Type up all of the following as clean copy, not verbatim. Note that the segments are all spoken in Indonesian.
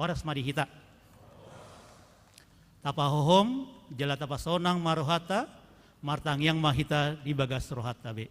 Oras mari hita. Tapa hohom, jala tapa sonang marohata, martang yang mahita di bagas rohata be.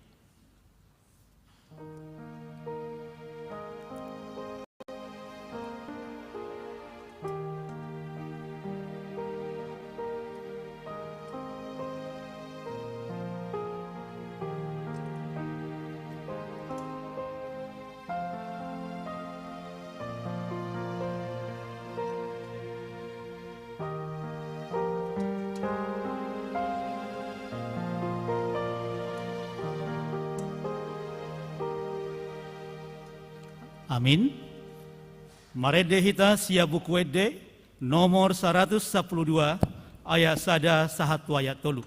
Amin. Marede hita sia buku ede nomor 112 ayat sada sahatu ayat tolu.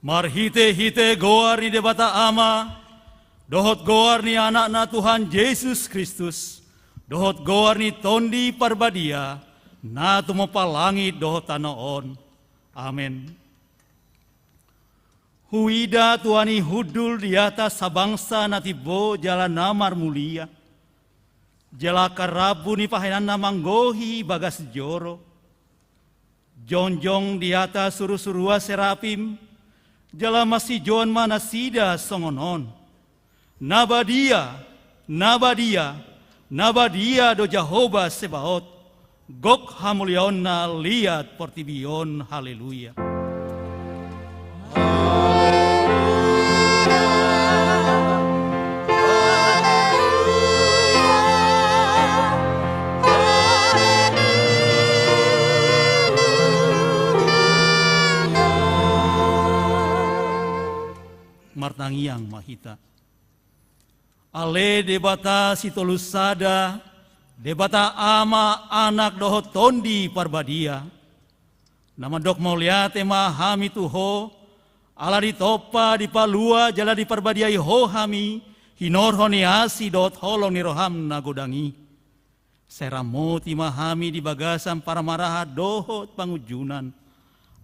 Marhite-hite goar ni debata ama, dohot goar ni anak-na Tuhan Yesus Kristus, dohot goar ni tondi parbadia, na tumopa langit dohot tanoon. Amin. Huida tuani hudul di atas sabangsa natibo jalan namar mulia, jala karabu ni pahenan namanggohi bagas joro, jonjong di atas suru-surua serapim, jala masih joan mana sida songonon, Nabadia, Nabadia, Nabadia do Jehovah Sebaot, Gok hamuliona liat portibion, haleluya. Martangiang mahita. Ale debata sitolusada, debata ama anak dohot tondi parbadia. Nama dok mauliate mahami tuho, ala ditopa di palua jala di parbadia iho hami, hinor honiasi dohot holong ni roham nagodangi. Seramoti mahami di bagasan para maraha dohot pangujunan.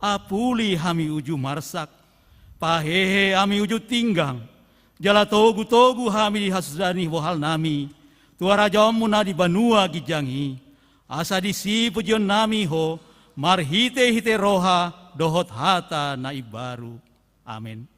Apuli hami uju marsak, pahehe hami uju tinggang. Jala togu-togu hami dihasudani bohal nami. Tuara jamu na di banua gijangi. Asa disi pujion nami ho. Marhite hite roha dohot hata na ibaru. Amin.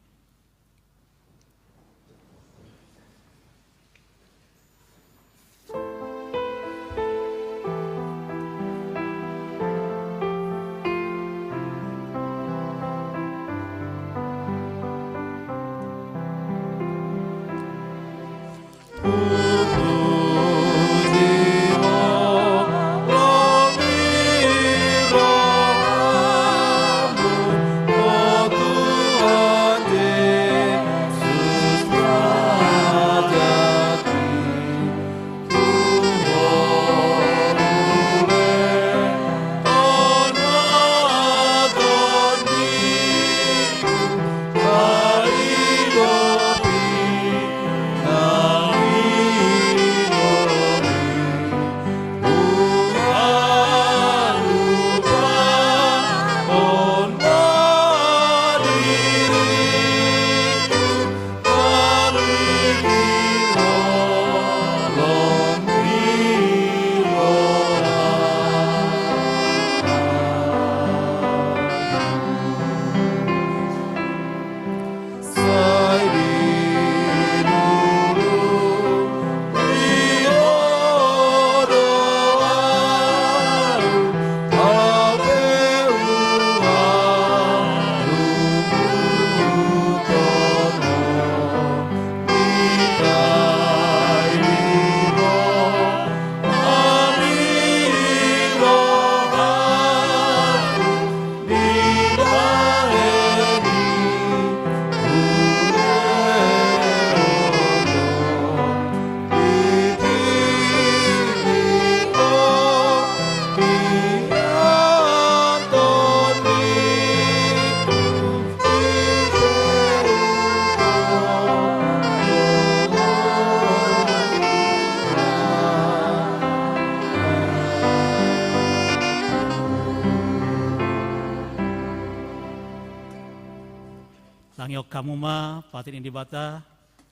Sangyok kamu ma patin indi bata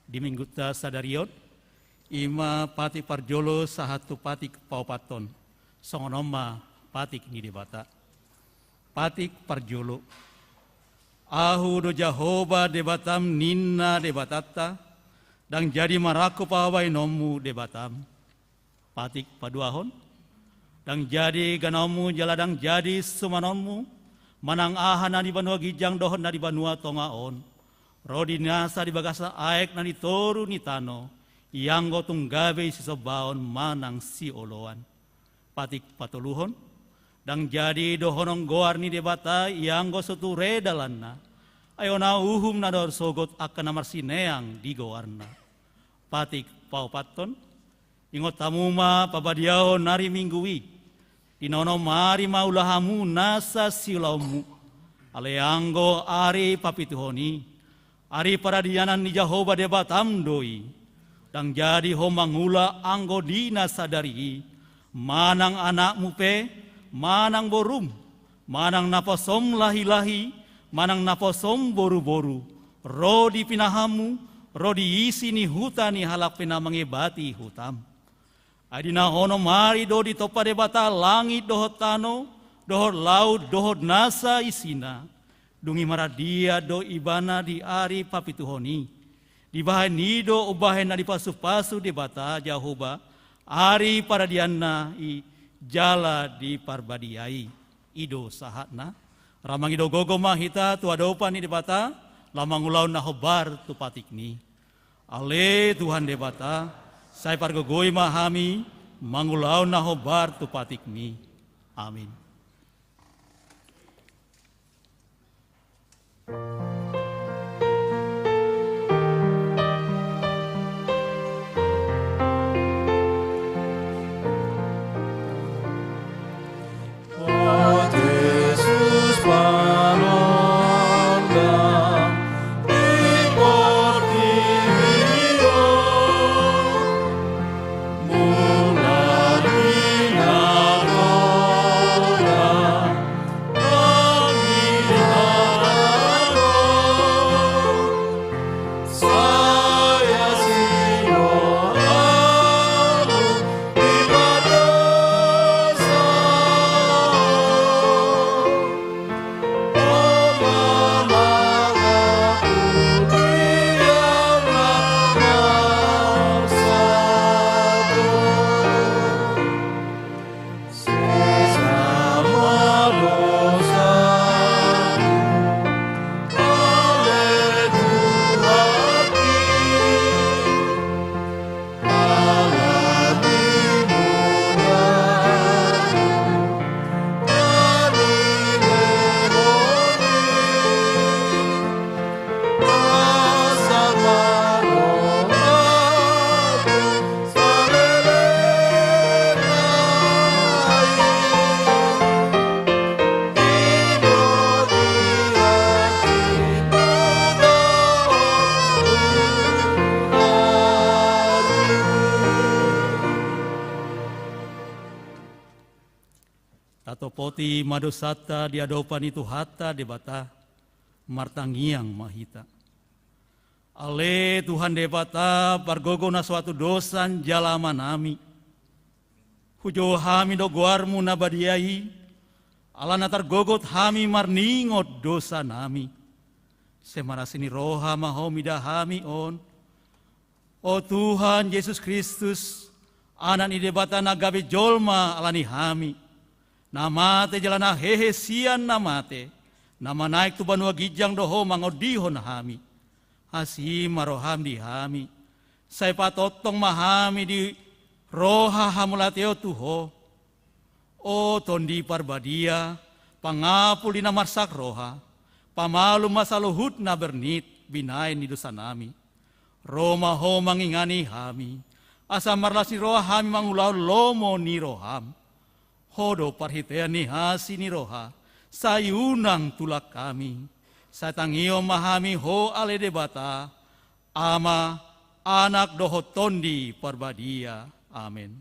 di mingguta sadariot ima pati parjolo sahatu patik paupaton songonoma patik ni debata patik parjolo ahu do Jehovah debatam ninna debatata dang jadi maraku pawai nomu debatam patik paduahon dang jadi ganomu jaladang jadi sumanomu manang ahana di banua gijang dohon na di banua tongaon rodi nasa di bagasa aek na di toru ni tano yang gotung gabe sisobaon manang si oloan patik patuluhon dang jadi dohonong goar ni debata yang go soture dalanna ayo na uhum na dor sogot akan namar sineang di goarna patik paupaton ingot tamuma pabadiao nari mingguwi Inono mari maulahamu nasa silaumu aleanggo ari papituhoni ari paradianan ni Jehovah debatam doi dang jadi homangula anggo dina sadari manang anakmu pe manang borum manang naposom lahi-lahi manang naposom boru-boru rodi pinahamu rodi isi ni hutani halak pina mengebati hutam adina hono mari do di topa debata langit dohot tano, dohot laut, dohot nasa isina. Dungi maradia do ibana di ari papituhoni. Di bahan nido ubahen na di pasu-pasu di bata Jahoba. Ari para dianna i jala di parbadiai. Ido sahatna. Ramang ido gogo mahita tu adopan di bata. Lamang ulau na hobar tu patikni. Ale Tuhan de bata. Saya pargogoi mahami. Mangulau na hobar tu patikni. Amin. Poti madosata diadopan itu hata debata martangiang mahita. Ale Tuhan debata pargogona suatu dosan jalama nami. Hujo hami do guarmu nabadiai. Ala natar gogot hami marningot dosa nami. Semarasini roha mahomida hami on. O Tuhan Yesus Kristus, anak ni debata nagabe jolma alani hami. Namate jalana hehe sian namate. Nama naik tu banua gijang doho mangodihon hami. Hasi maroham di hami. Saya patotong mahami di roha hamulateo tuho. O tondi parbadia. Pangapul di namarsak roha. Pamalu masaluhut na bernit binain di dosa nami. Roma ho mangingani hami. Asa marlasi roha hami mangulau lomo ni roham. Hodo parhitea ni hasi ni roha, sayunang tulak kami. Satangio mahami ho ale debata, ama anak doho tondi parbadia. Amin.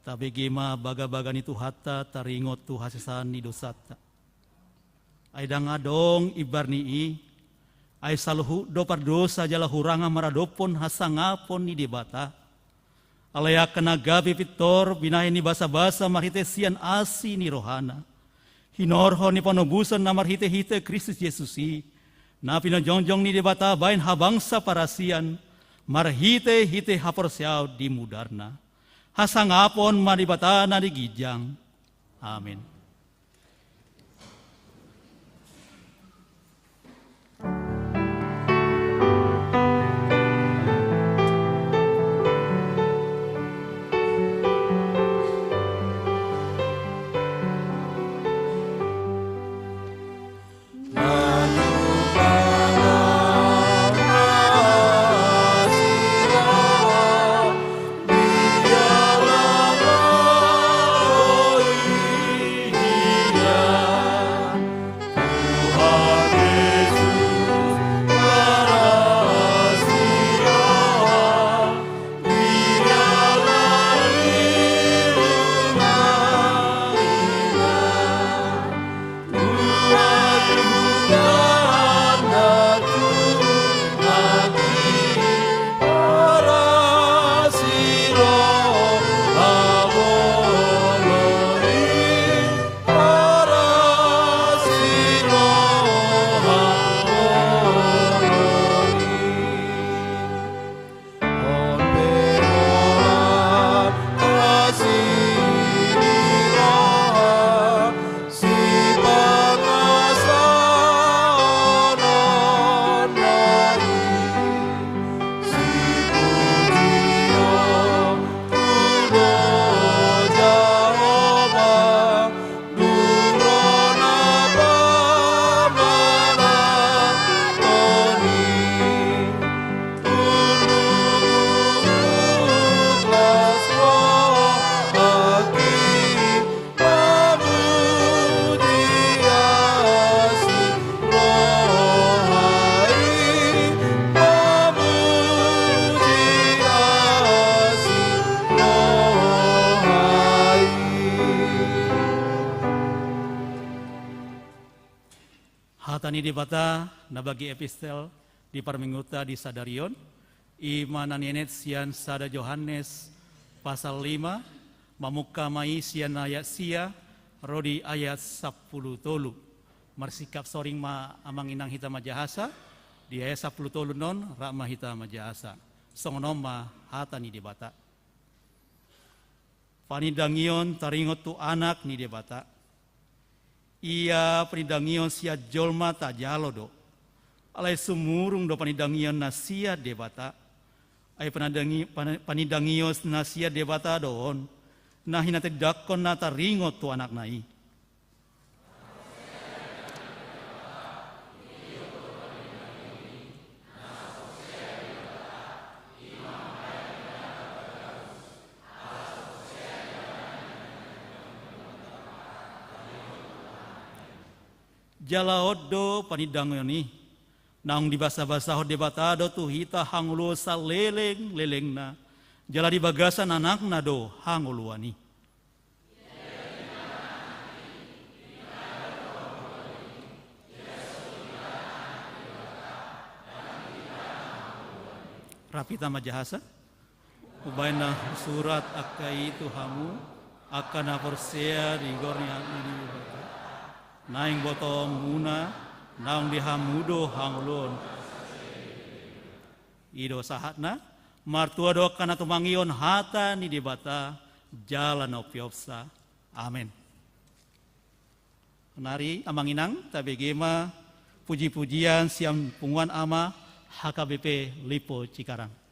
Tabe gema baga-bagan itu hata taringot tu hasisan ni dosata. Ay dangadong ibarni ay saluhu dopar dosa jala huranga maradopon hasangapon ni debata. Alaya kena gabi pitor binahin ni basa-basa marhitesian asi ni rohana. Hinorho ni panobusan na marhite-hite Kristus Yesusi. Na pinajongjong ni debata bain habangsa parasian marhite-hite haporsiaw di mudarna. Hasangapon maribata na di gijang. Amin. Di Hatani debata nabagi epistel di parmingguta di Sadarion, imanan nenet sian sada Yohanes pasal 5, mamuka mai sian ayat sia, rodi ayat 10 tolu. Marsikap soring ma amang inang hita majahasa, di ayat 10 tolu non rakma hita majahasa. Songonom ma hatani debata. Panidangion taringot tu anak ni debata. Ia panidangion sia jolma ta jalodo. Alai sumurung do panidangion nasia debata. Ai panidangion nasia debata doon. Nah hinate dakon na taringot tu anak nai. Jalaodo panidangoni nang di basa-basa ho debatado tu hita hangulu saleleng na jala di bagasan anak na do hanguluani. Rapita majahasa ubaina surat akai itu hamu akan aporsea di gorni ini naing boto muna naung dihamudo hanglon ido sahatna martua do kana tumangion hata ni debata jalan opiopsa amin. Nari amanginang tabegema puji-pujian siam punguan ama HKBP Lipo Cikarang.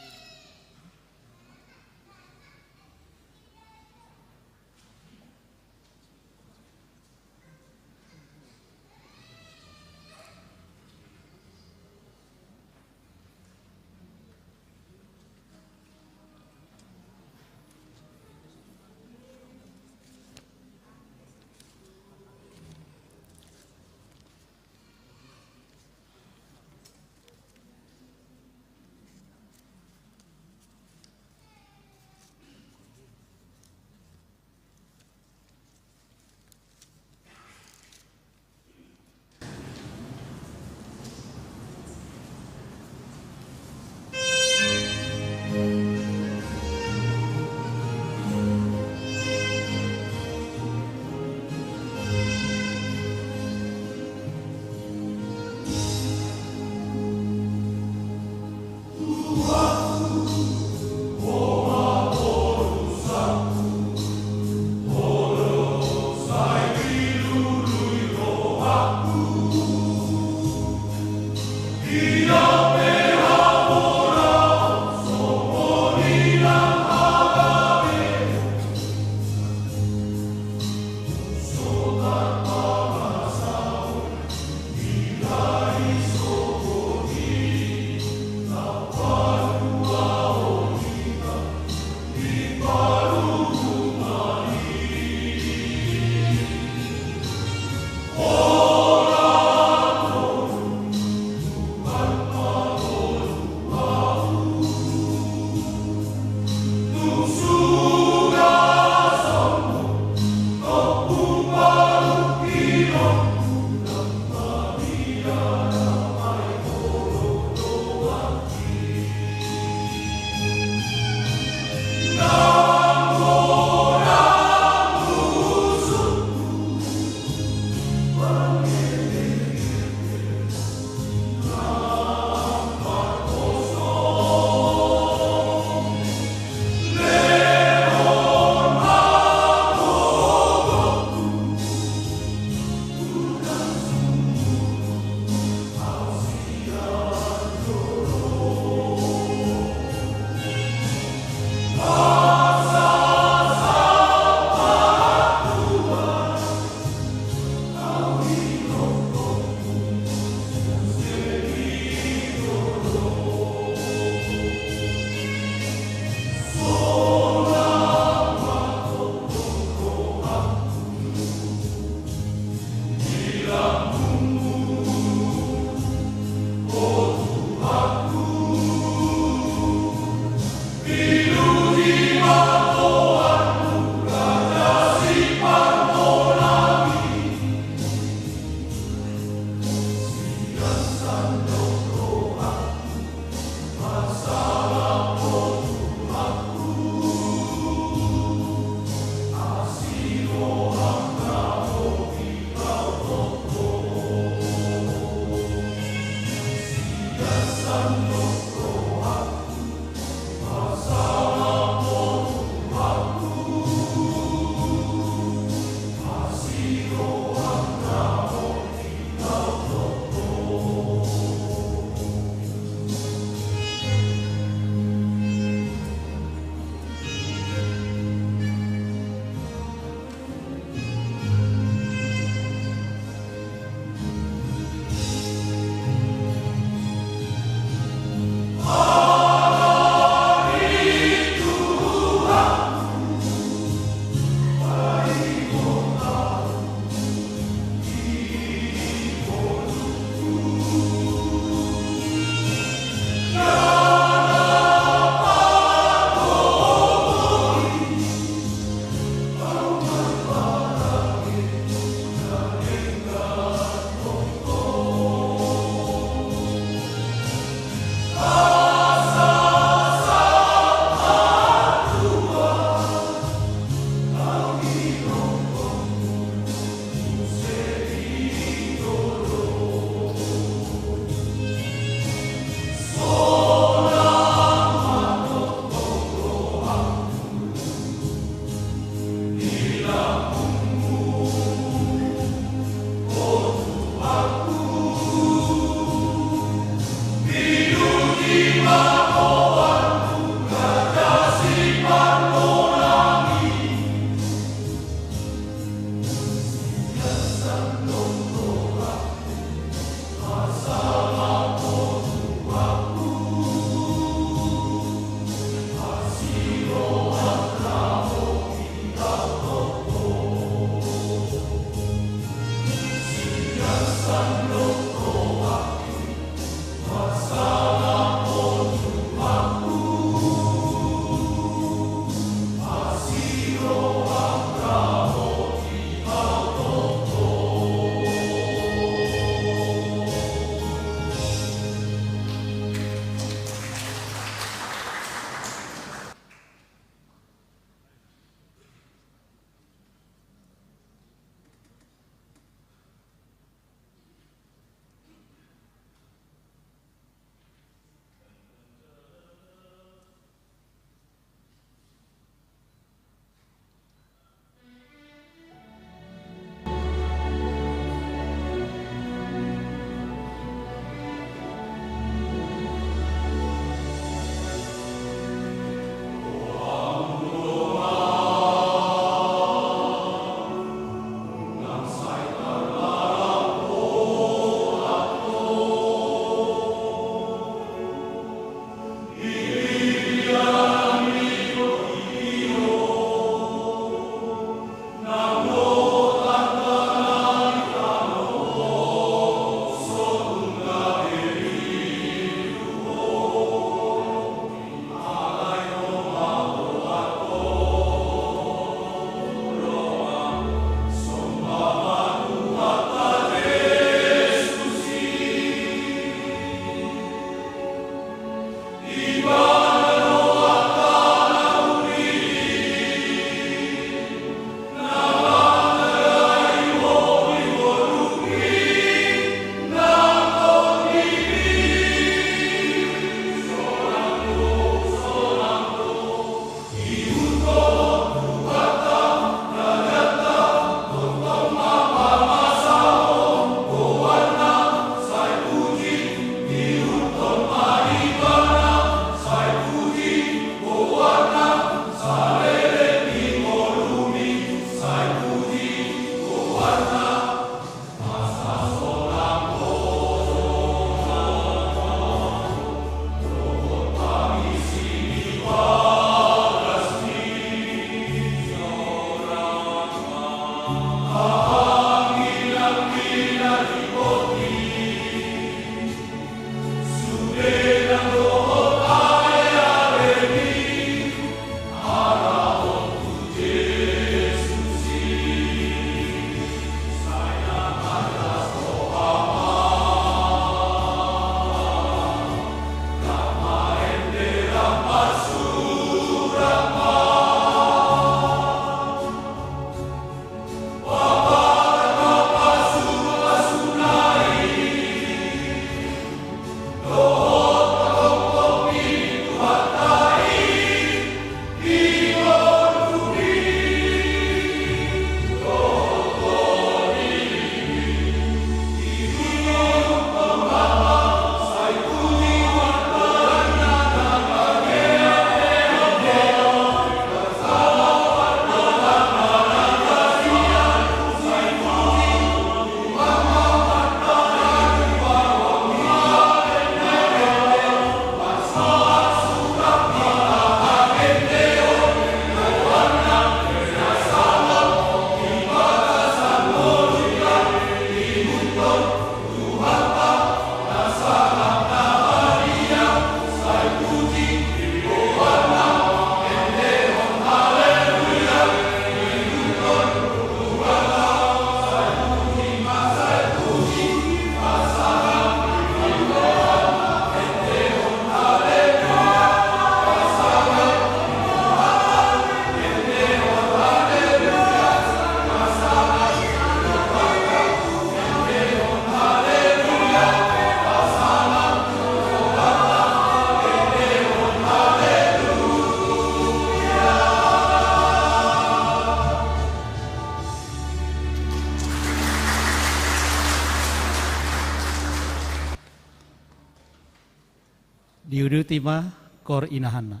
diudutima kor inahana.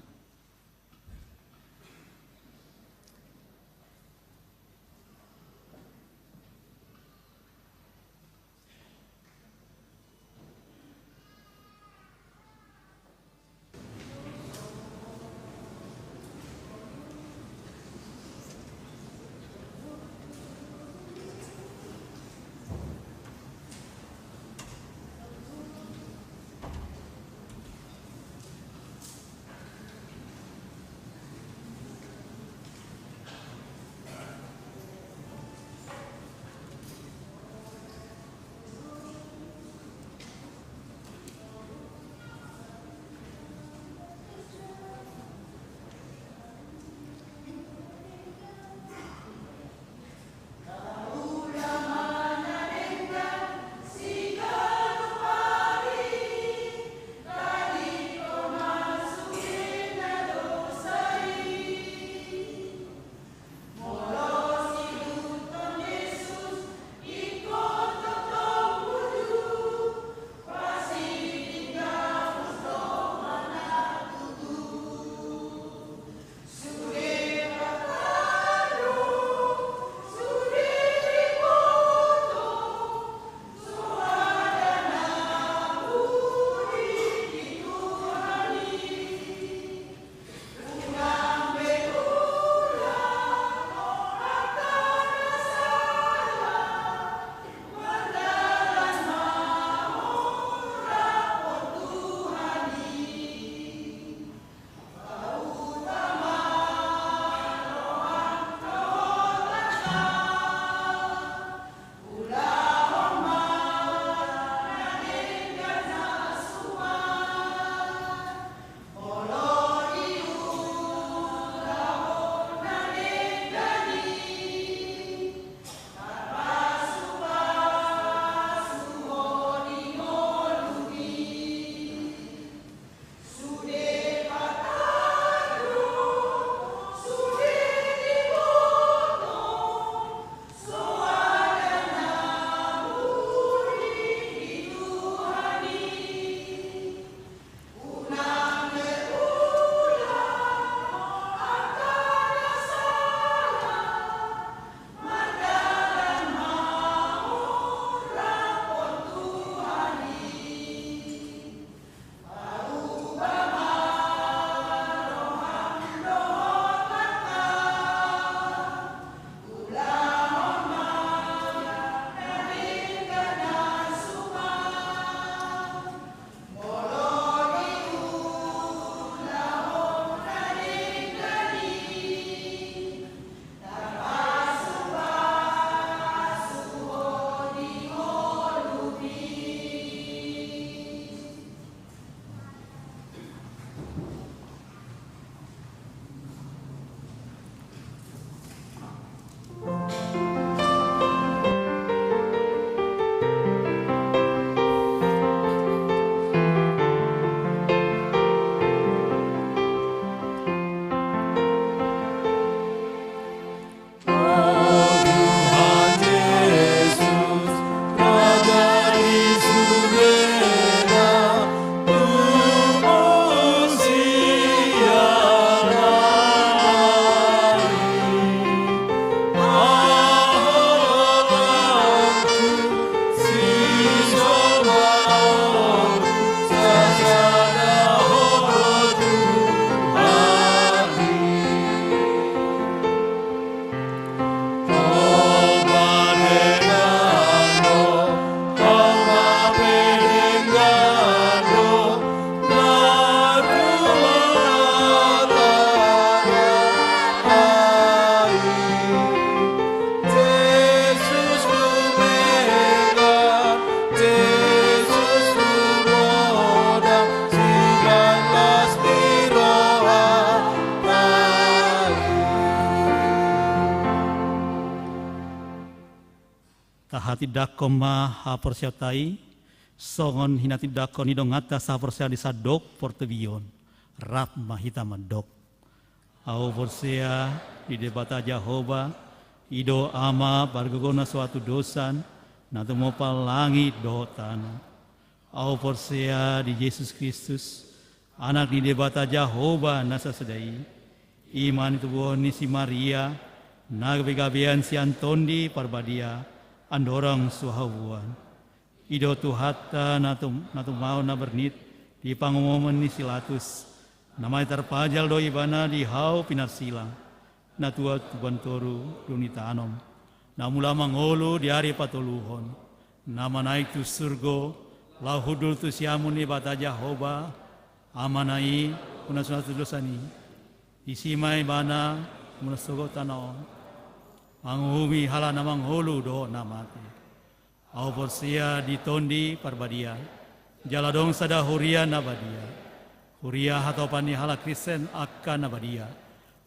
tahati dako ma haporsiautai, songon hinati dako ni dongata sa haporsia di sadok portebion, rap mahita madok. Au porsia di debata Jehovah, ido ama bargogona suatu dosan, nato mopa langit dotan. Au porsia di Yesus Kristus, anak ni debata Jehovah nasa sedai, iman itu buah ni si Maria, nagbegabean si Antondi parbadia, andorang suhawan. Ido tu hatta natu mau na bernit, di pangumuman ni silatus, namai terpajal doi bana di hau pinar silang, natua tuban toru dunita anom, namula mangolu di hari patoluhon, nama naik tu surgo, lahudul tu siamun ni bata Jehovah, amanai kuna sunatu dosani, isimai bana muna sogo tanau, manghumi hala namang holu do namate. Au porsia di tondi parbadia, jaladong sada huria nabadia, huria hatopani hala Kristen akan nabadia,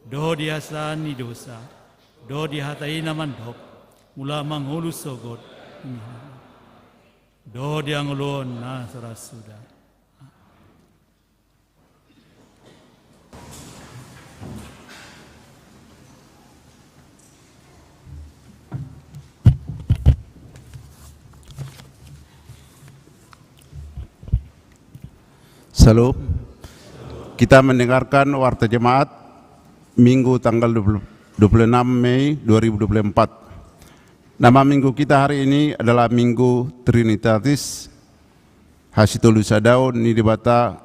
do diasa ni dosa, do dihatai namandok, mula manghulu sogot, do diangulon na sarasuda. Salam. Kita mendengarkan warta jemaat Minggu tanggal 26 Mei 2024. Nama minggu kita hari ini adalah Minggu Trinitatis Hasitolu Sadao Nidibata.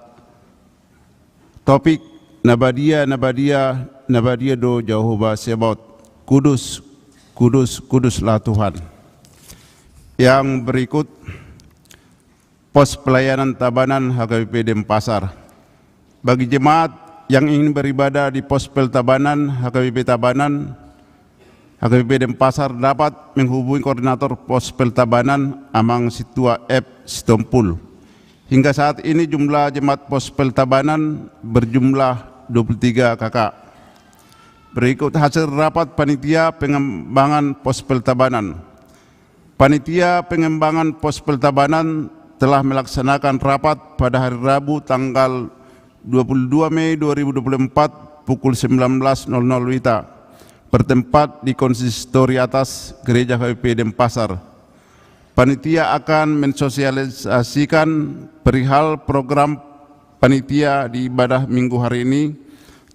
Topik Nabadia do Jehovah Sebaot. Kudus, kudus, kuduslah Tuhan. Yang berikut pos pelayanan Tabanan HKBP Denpasar. Bagi jemaat yang ingin beribadah di pos pel Tabanan HKBP Denpasar dapat menghubungi koordinator pos pel Tabanan Amang Situa F Sitompul. Hingga saat ini jumlah jemaat pos pel Tabanan berjumlah 23 kakak. Berikut hasil rapat panitia pengembangan pos pel Tabanan. Panitia pengembangan pos pel Tabanan telah melaksanakan rapat pada hari Rabu tanggal 22 Mei 2024 pukul 19.00 WITA bertempat di konsistori atas Gereja HKBP Denpasar. Panitia akan mensosialisasikan perihal program panitia di ibadah minggu hari ini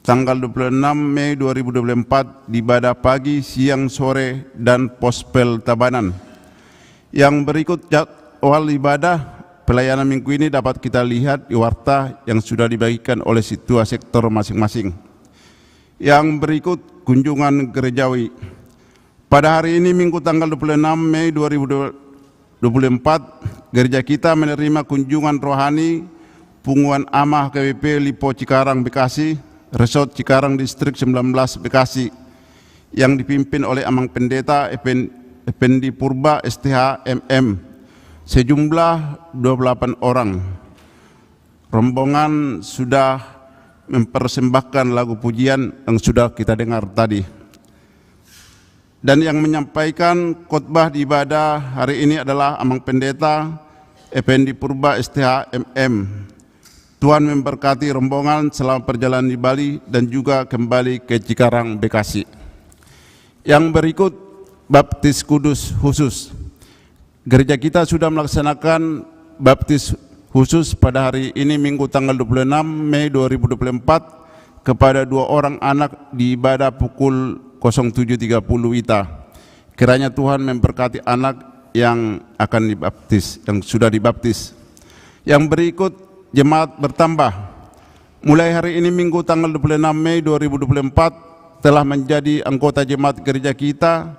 tanggal 26 Mei 2024 di ibadah pagi, siang, sore, dan pospel Tabanan. Yang berikut awal ibadah pelayanan minggu ini dapat kita lihat di warta yang sudah dibagikan oleh situa sektor masing-masing. Yang berikut kunjungan gerejawi. Pada hari ini Minggu tanggal 26 Mei 2024, gereja kita menerima kunjungan rohani Punguan Amah HKBP Lipo Cikarang Bekasi, Resort Cikarang Distrik 19 Bekasi, yang dipimpin oleh Amang Pendeta Effendi Purba STH MM. Sejumlah 28 orang. Rombongan sudah mempersembahkan lagu pujian yang sudah kita dengar tadi. Dan yang menyampaikan khotbah di ibadah hari ini adalah Amang Pendeta Effendi Purba STH MM. Tuhan memberkati rombongan selama perjalanan di Bali dan juga kembali ke Cikarang Bekasi. Yang berikut baptis kudus khusus. Gereja kita sudah melaksanakan baptis khusus pada hari ini Minggu tanggal 26 Mei 2024 kepada 2 orang anak di ibadah pukul 07.30 WITA. Kiranya Tuhan memberkati anak yang akan dibaptis, yang sudah dibaptis. Yang berikut jemaat bertambah. Mulai hari ini Minggu tanggal 26 Mei 2024 telah menjadi anggota jemaat gereja kita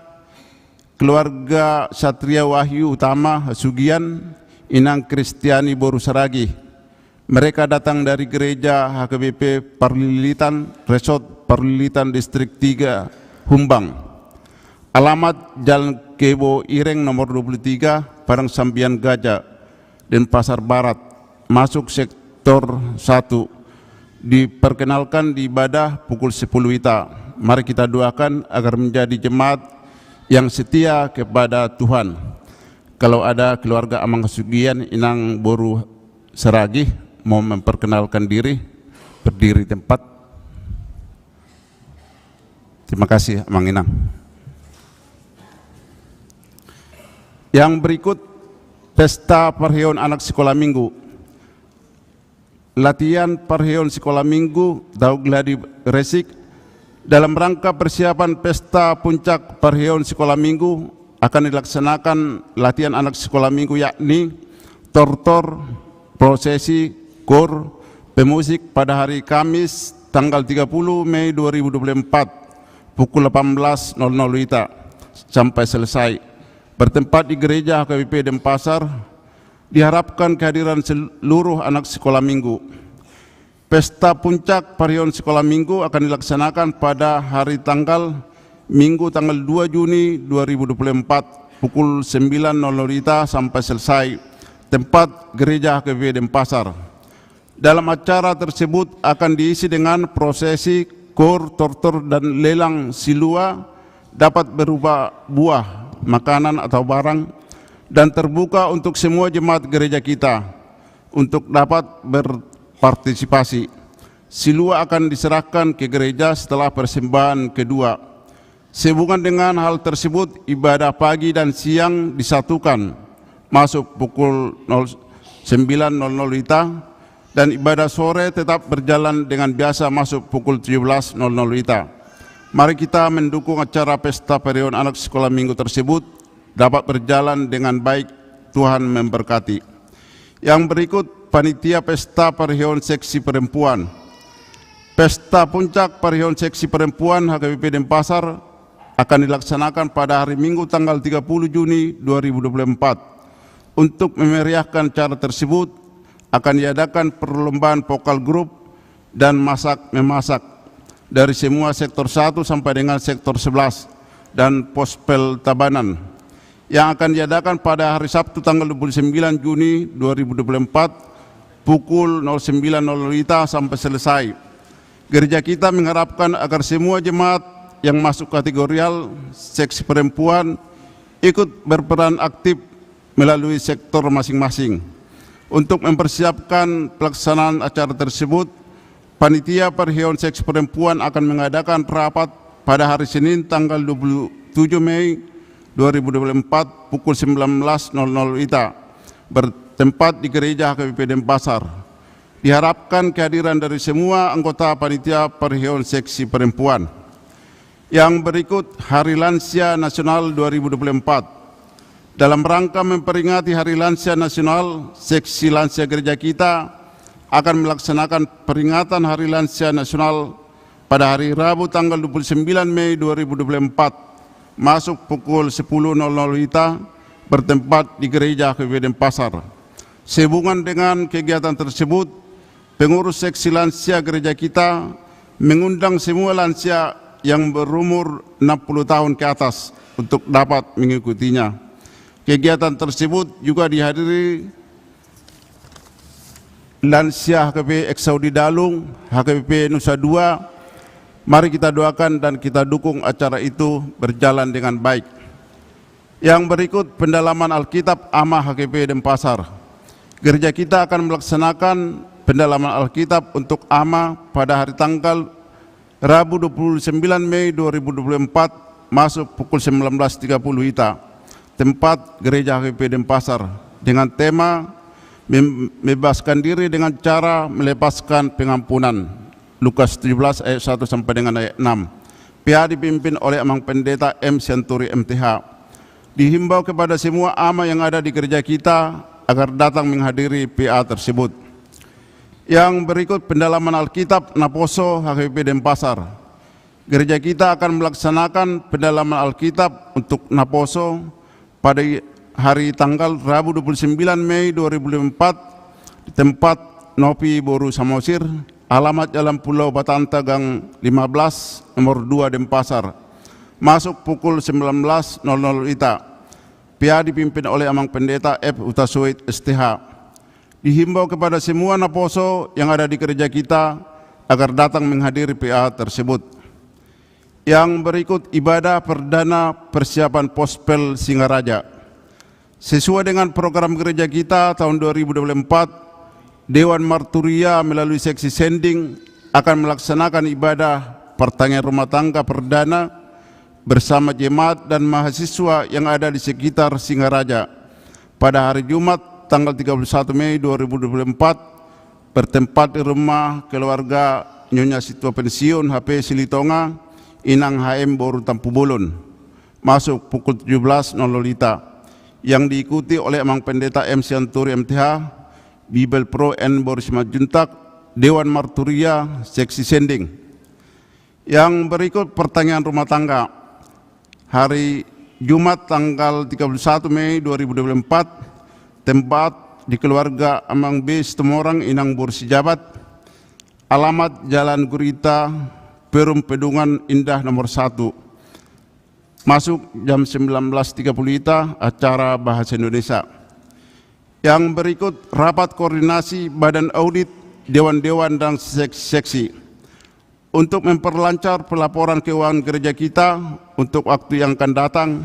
keluarga Satria Wahyu Utama Sugian, Inang Kristiani Boru Saragi. Mereka datang dari gereja HKBP Parlilitan, Resort Parlilitan Distrik 3, Humbang. Alamat Jalan Kebo Ireng nomor 23, Padang Sambian Gajah, Denpasar Barat, masuk sektor 1. Diperkenalkan di ibadah pukul 10 WITA. Mari kita doakan agar menjadi jemaat yang setia kepada Tuhan. Kalau ada keluarga Amang Sugian Inang Boru Seragi mau memperkenalkan diri, berdiri tempat. Terima kasih Amang Inang. Yang berikut pesta perayaan anak sekolah minggu. latihan Parheon Sekolah Minggu Daug Gladi Resik dalam rangka persiapan pesta puncak Parheon Sekolah Minggu akan dilaksanakan latihan anak sekolah minggu yakni tortor, prosesi, kor, pemusik pada hari Kamis tanggal 30 Mei 2024 pukul 18.00 WITA sampai selesai bertempat di gereja HKBP Denpasar. Diharapkan kehadiran seluruh anak sekolah minggu. Pesta puncak Parheon Sekolah Minggu akan dilaksanakan pada hari tanggal Minggu tanggal 2 Juni 2024 pukul 9.00 WITA sampai selesai tempat gereja HKBP Denpasar. Dalam acara tersebut akan diisi dengan prosesi, kor, tortor, dan lelang silua dapat berupa buah, makanan atau barang, dan terbuka untuk semua jemaat gereja kita untuk dapat berpartisipasi. Silua akan diserahkan ke gereja setelah persembahan kedua. Sehubungan dengan hal tersebut, ibadah pagi dan siang disatukan masuk pukul 9.00 WITA dan ibadah sore tetap berjalan dengan biasa masuk pukul 17.00 WITA. Mari kita mendukung acara pesta Parheon anak sekolah minggu tersebut dapat berjalan dengan baik. Tuhan memberkati. Yang berikut panitia pesta Parheon seksi perempuan. Pesta puncak Parheon seksi perempuan HKBP Denpasar akan dilaksanakan pada hari Minggu tanggal 30 Juni 2024. Untuk memeriahkan acara tersebut akan diadakan perlombaan vokal grup dan masak-memasak dari semua sektor 1 sampai dengan sektor 11 dan Pospel Tabanan yang akan diadakan pada hari Sabtu tanggal 29 Juni 2024 pukul 09.00 WITA sampai selesai. Gereja kita mengharapkan agar semua jemaat yang masuk kategorial seksi perempuan ikut berperan aktif melalui sektor masing-masing. Untuk mempersiapkan pelaksanaan acara tersebut, panitia Parheon seksi perempuan akan mengadakan rapat pada hari Senin tanggal 27 Mei 2024 pukul 19.00 WITA bertempat di gereja HKBP Denpasar. Diharapkan kehadiran dari semua anggota panitia Parheon seksi perempuan. Yang berikut Hari Lansia Nasional 2024. Dalam rangka memperingati Hari Lansia Nasional, seksi lansia gereja kita akan melaksanakan peringatan Hari Lansia Nasional pada hari Rabu tanggal 29 Mei 2024 masuk pukul 10.00 WITA bertempat di gereja HKBP Denpasar. Sehubungan dengan kegiatan tersebut, pengurus seksi lansia gereja kita mengundang semua lansia yang berumur 60 tahun ke atas untuk dapat mengikutinya. Kegiatan tersebut juga dihadiri lansia HKBP Eksaudi Dalung, HKBP Nusa Dua. Mari kita doakan dan kita dukung acara itu berjalan dengan baik. Yang berikut pendalaman Alkitab AMA HKBP Denpasar. Gereja kita akan melaksanakan pendalaman Alkitab untuk AMA pada hari tanggal Rabu 29 Mei 2024 masuk pukul 19.30 WITA. Tempat gereja HKBP Denpasar dengan tema membebaskan diri dengan cara melepaskan pengampunan. Lukas 17 ayat 1 sampai dengan ayat 6. PA dipimpin oleh Amang Pendeta M. Sianturi MTH. Dihimbau kepada semua ama yang ada di gereja kita agar datang menghadiri PA tersebut. Yang berikut pendalaman Alkitab Naposo HKBP Denpasar. Gereja kita akan melaksanakan pendalaman Alkitab untuk Naposo pada hari tanggal Rabu 29 Mei 2024 di tempat Nopi Boru Samosir, alamat Jalan Pulau Batanta Gang 15 nomor 2 Denpasar. Masuk pukul 19.00 WITA. PA dipimpin oleh Amang Pendeta F. Utasuit STH. Dihimbau kepada semua Naposo yang ada di gereja kita agar datang menghadiri PA tersebut. Yang berikut ibadah perdana persiapan Pospel Singaraja. Sesuai dengan program gereja kita tahun 2024, Dewan Marturia melalui seksi sending akan melaksanakan ibadah pertanian rumah tangga perdana bersama jemaat dan mahasiswa yang ada di sekitar Singaraja pada hari Jumat tanggal 31 Mei 2024 bertempat di rumah keluarga Nyonya Situa Pensiun HP Silitonga, Inang HM Boru Tampu Bolon, masuk pukul 17.00 yang diikuti oleh Amang Pendeta M. Sianturi MTH, Bibel Pro N. Boru Simajuntak, Dewan Marturia, Seksi Sending. Yang berikut pertanyaan rumah tangga. Hari Jumat tanggal 31 Mei 2024, tempat di keluarga Amang B. Situmorang, Inang Boru Sijabat, alamat Jalan Gurita, Perum Pedungan Indah nomor 1. Masuk jam 19.30 acara Bahasa Indonesia. Yang berikut rapat koordinasi Badan Audit, Dewan-Dewan dan Seksi. Untuk memperlancar pelaporan keuangan gereja kita untuk waktu yang akan datang,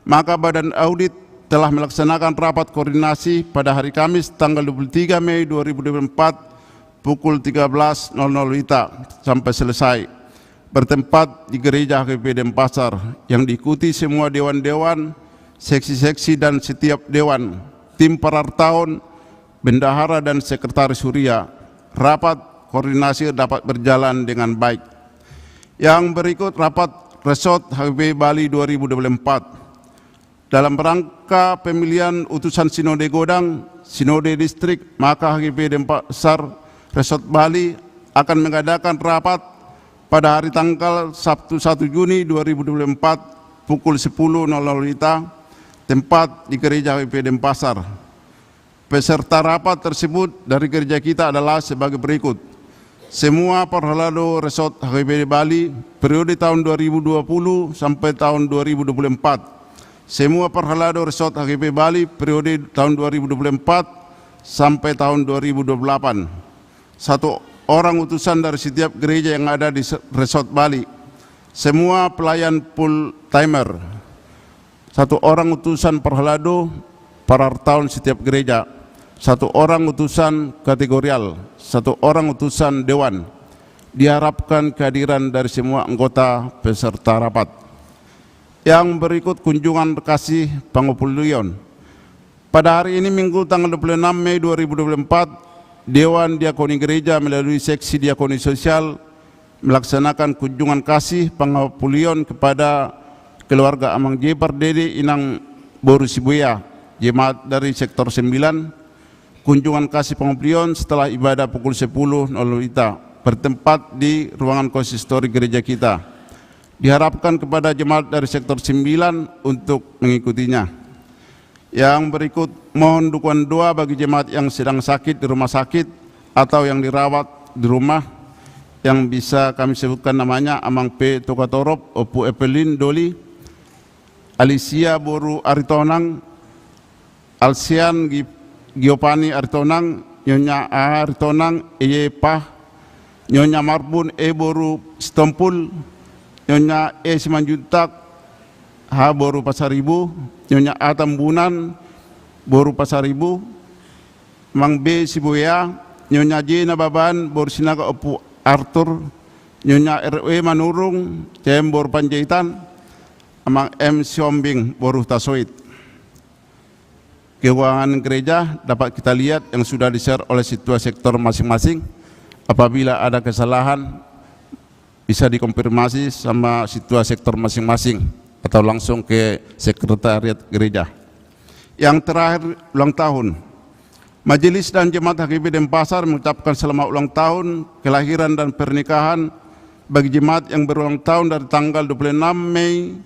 maka Badan Audit telah melaksanakan rapat koordinasi pada hari Kamis tanggal 23 Mei 2024 pukul 13.00 sampai selesai, bertempat di Gereja HKBP Denpasar, yang diikuti semua dewan-dewan, seksi-seksi dan setiap dewan, tim perartaun, bendahara dan sekretaris huria. Rapat koordinasi dapat berjalan dengan baik. Yang berikut rapat Resort HKBP Bali 2024. Dalam rangka pemilihan utusan Sinode Godang, Sinode Distrik, maka HKBP Denpasar Resort Bali akan mengadakan rapat pada hari tanggal Sabtu 1 Juni 2024 pukul 10.00 tempat di Gereja HKBP Denpasar. Peserta rapat tersebut dari gereja kita adalah sebagai berikut. Semua Perhelado Resort HKBP Bali periode tahun 2020 sampai tahun 2024. Semua Perhelado Resort HKBP Bali periode tahun 2024 sampai tahun 2028. Satu orang utusan dari setiap gereja yang ada di Resort Bali. Semua pelayan full timer. Satu orang utusan Perhelado Parartaun setiap gereja. Satu orang utusan kategorial. Satu orang utusan dewan. Diharapkan kehadiran dari semua anggota peserta rapat. Yang berikut kunjungan kasih Pangopulion. Pada hari ini Minggu tanggal 26 Mei 2024, Dewan Diakoni Gereja melalui Seksi Diakoni Sosial melaksanakan kunjungan kasih Pangopulion kepada keluarga Amang J. Pardede Inang Boru Sibuya, jemaat dari sektor 9. Kunjungan kasih Pangopulion setelah ibadah pukul 10.00 bertempat di ruangan konsistori gereja kita. Diharapkan kepada jemaat dari sektor 9 untuk mengikutinya. Yang berikut mohon dukungan doa bagi jemaat yang sedang sakit di rumah sakit atau yang dirawat di rumah, yang bisa kami sebutkan namanya Amang P. Tokatorop, Opu Epelin Doli, Alicia Boru Aritonang, Alsian Giopani Aritonang, Nyonya A. Aritonang, Eye Pah, Nyonya Marbun E. Boru Stompul, Nyonya E. Simanjuntak, H. Boru Pasaribu, Nyonya A. Tambunan, Boru Pasaribu, Mang B. Sibuya, Nyonya J. Nababan, Boru Sinaga Opu Arthur, Nyonya R.W. Manurung, CM Boru Panjaitan, Amang M. Siombing, Boru Tasoit. Keuangan gereja dapat kita lihat yang sudah di-share oleh situa sektor masing-masing. Apabila ada kesalahan, bisa dikonfirmasi sama situa sektor masing-masing atau langsung ke sekretariat gereja. Yang terakhir, ulang tahun. Majelis dan Jemaat HKBP Denpasar mengucapkan selamat ulang tahun, kelahiran dan pernikahan bagi jemaat yang berulang tahun dari tanggal 26 Mei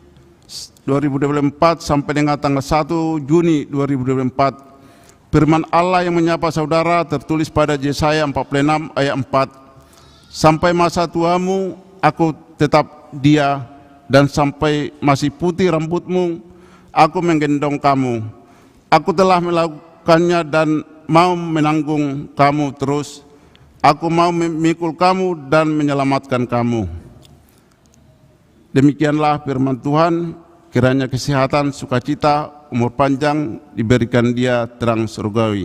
2024 sampai dengan tanggal 1 Juni 2024. Firman Allah yang menyapa saudara tertulis pada Yesaya 46 ayat 4. Sampai masa tuamu aku tetap dia, dan sampai masih putih rambutmu aku menggendong kamu. Aku telah melakukannya dan mau menanggung kamu terus. Aku mau memikul kamu dan menyelamatkan kamu. Demikianlah firman Tuhan. Kiranya kesehatan, sukacita, umur panjang diberikan dia terang surgawi.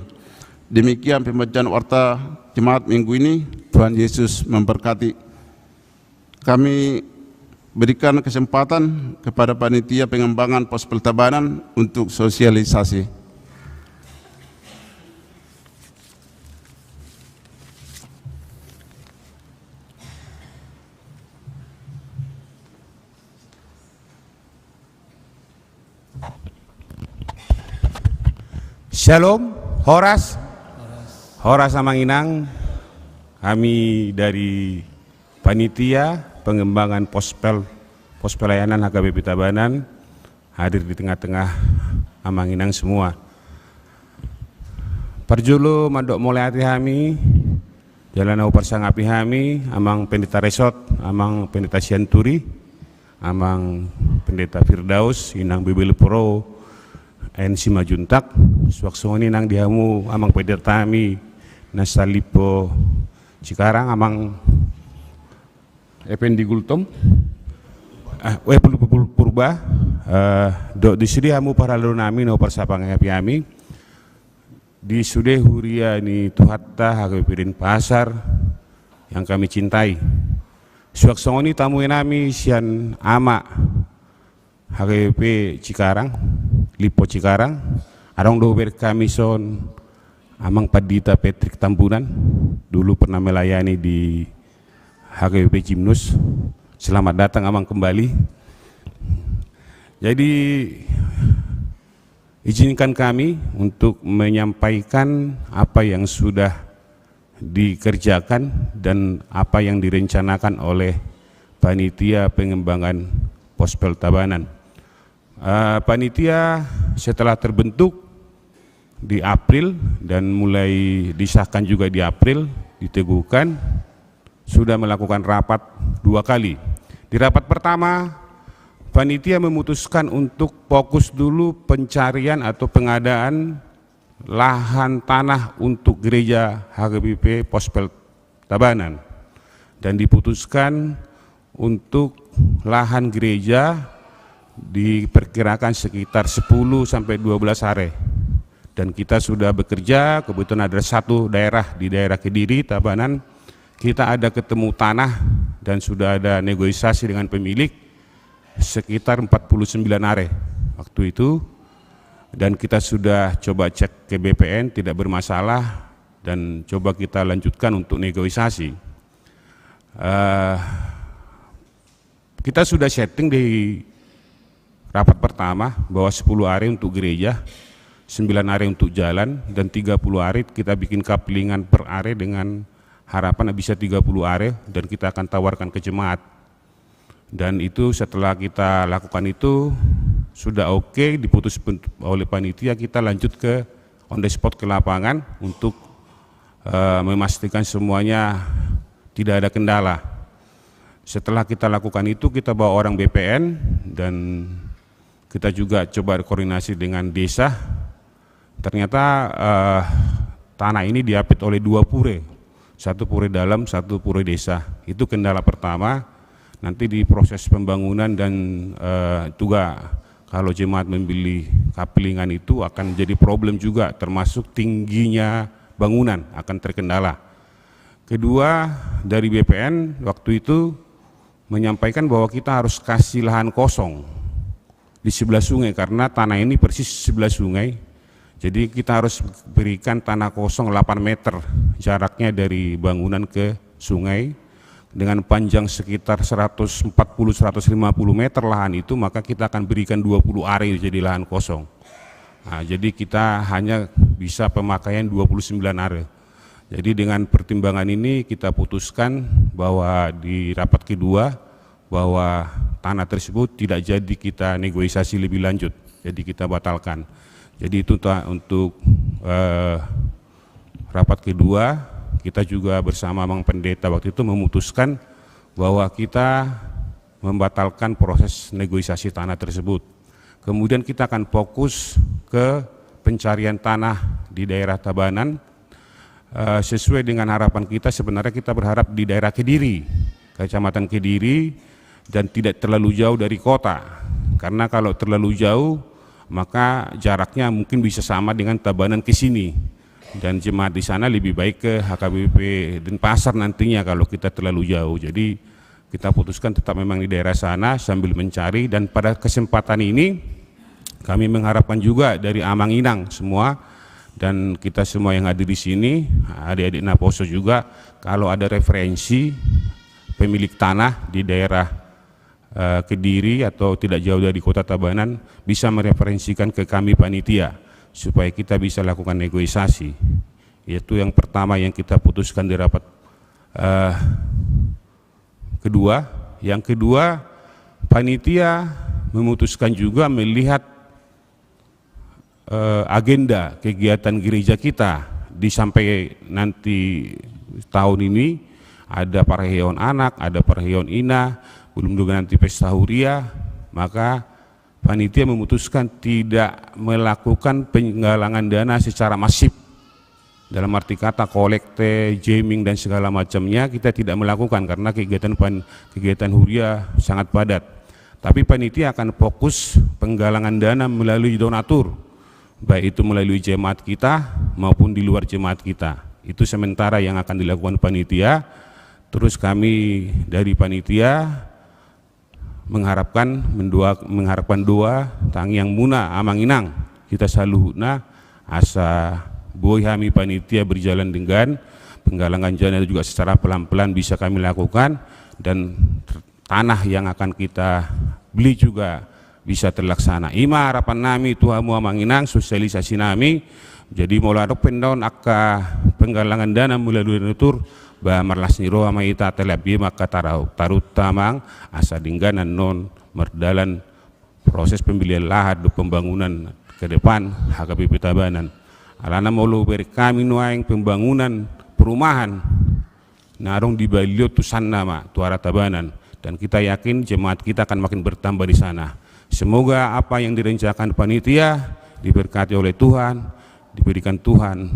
Demikian pembacaan warta jemaat minggu ini. Tuhan Yesus memberkati. Kami berikan kesempatan kepada panitia pengembangan pos peltabanan untuk sosialisasi. Shalom, Horas Amanginang. Kami dari Panitia Pengembangan Pos Pelayanan HKBP Tabanan hadir di tengah-tengah Amanginang semua. Perjulu mandok mulai hati kami, jalan au persangapi kami, amang pendeta Resort, amang pendeta Sianturi, amang pendeta Firdaus, inang Bibel Pro, NC Majuntak, suaksoni nang dihamu amang pendeta kami, Nasalipo Cikarang, amang Ependi Gultom, Purba, do di sini hamu para lunami no persapang kami. Di sude huria ni Tuhatta HKBP Pasar yang kami cintai. Suaksoni tamu nami sian ama HKBP Cikarang, Lipo Cikarang, arong dober kami son amang Padita Patrick Tambunan, dulu pernah melayani di HKBP Jimnus. Selamat datang amang kembali. Jadi izinkan kami untuk menyampaikan apa yang sudah dikerjakan dan apa yang direncanakan oleh Panitia Pengembangan Pospel Tabanan. Panitia setelah terbentuk di April dan mulai disahkan juga di April, diteguhkan, sudah melakukan rapat 2 kali. Di rapat pertama, Panitia memutuskan untuk fokus dulu pencarian atau pengadaan lahan tanah untuk gereja HKBP Pospel Tabanan, dan diputuskan untuk lahan gereja diperkirakan sekitar 10 sampai 12 are. Dan kita sudah bekerja, kebetulan ada satu daerah di daerah Kediri, Tabanan, kita ada ketemu tanah dan sudah ada negosiasi dengan pemilik sekitar 49 are waktu itu, dan kita sudah coba cek ke BPN tidak bermasalah dan coba kita lanjutkan untuk negosiasi. Kita sudah setting di rapat pertama bahwa 10 are untuk gereja, 9 are untuk jalan, dan 30 are kita bikin kaplingan per are dengan harapan bisa 30 are dan kita akan tawarkan ke jemaat. Dan itu setelah kita lakukan itu sudah oke, diputus oleh panitia, kita lanjut ke on the spot ke lapangan untuk memastikan semuanya tidak ada kendala. Setelah kita lakukan itu, kita bawa orang BPN dan kita juga coba koordinasi dengan desa. Ternyata tanah ini diapit oleh 2 pure, 1 pure dalam, 1 pure desa. Itu kendala pertama. Nanti di proses pembangunan dan juga kalau jemaat membeli kaplingan itu akan jadi problem juga, termasuk tingginya bangunan akan terkendala. Kedua, dari BPN waktu itu menyampaikan bahwa kita harus kasih lahan kosong di sebelah sungai karena tanah ini persis sebelah sungai. Jadi kita harus berikan tanah kosong 8 meter jaraknya dari bangunan ke sungai. Dengan panjang sekitar 140-150 meter lahan itu, maka kita akan berikan 20 are jadi lahan kosong. Nah, jadi kita hanya bisa pemakaian 29 are. Jadi dengan pertimbangan ini kita putuskan bahwa di rapat kedua bahwa tanah tersebut tidak jadi kita negosiasi lebih lanjut, jadi kita batalkan. Jadi itu untuk rapat kedua. Kita juga bersama Mang Pendeta waktu itu memutuskan bahwa kita membatalkan proses negosiasi tanah tersebut. Kemudian kita akan fokus ke pencarian tanah di daerah Tabanan. Sesuai dengan harapan kita, sebenarnya kita berharap di daerah Kediri, Kecamatan Kediri, dan tidak terlalu jauh dari kota. Karena kalau terlalu jauh, maka jaraknya mungkin bisa sama dengan Tabanan ke sini. Dan jemaat di sana lebih baik ke HKBP Denpasar nantinya kalau kita terlalu jauh. Jadi kita putuskan tetap memang di daerah sana sambil mencari, dan pada kesempatan ini kami mengharapkan juga dari Amanginang semua dan kita semua yang hadir di sini, adik-adik Naposo juga, kalau ada referensi pemilik tanah di daerah Kediri atau tidak jauh dari kota Tabanan bisa mereferensikan ke kami panitia, supaya kita bisa lakukan negosiasi. Yaitu yang pertama yang kita putuskan di rapat kedua. Yang kedua, panitia memutuskan juga melihat agenda kegiatan gereja kita di sampai nanti tahun ini. Ada perayaan anak, ada perayaan ina, belum juga nanti pesta huria, maka panitia memutuskan tidak melakukan penggalangan dana secara masif. Dalam arti kata kolekte, jamming dan segala macamnya kita tidak melakukan karena kegiatan huria sangat padat. Tapi panitia akan fokus penggalangan dana melalui donatur, baik itu melalui jemaat kita maupun di luar jemaat kita. Itu sementara yang akan dilakukan panitia. Terus kami dari panitia mengharapkan doa tang yang muna amang inang kita saluhna asa boy kami panitia berjalan dengan penggalangan dana juga secara pelan-pelan bisa kami lakukan, dan tanah yang akan kita beli juga bisa terlaksana. Ima harapan nami Tuhamu amang inang sosialisasi nami jadi mulai pendaun akka penggalangan dana melalui donatur ba marlasni roa maita telabie maka tarut tamang asa dingganan non merdalan proses pembelian lahan do pembangunan ke depan HKBP Tabanan. Alana molo beri kami nuaing pembangunan perumahan narong di Balio tusan nama Tuara Tabanan, dan kita yakin jemaat kita akan makin bertambah di sana. Semoga apa yang direncanakan panitia diberkati oleh Tuhan, diberikan Tuhan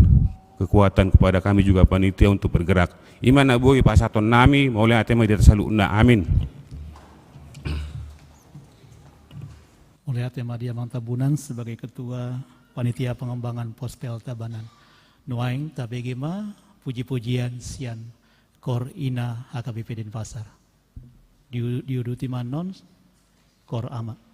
kekuatan kepada kami juga panitia untuk bergerak. Iman aboy pasaton nami maulay atema di tasaluna. Amin. Oleh Atema Dia Mantabunan sebagai Ketua Panitia Pengembangan Pospel Tabanan. Nuaing tabegema puji-pujian sian Kor Ina HKBP Denpasar. Diuduti manon Kor Ama.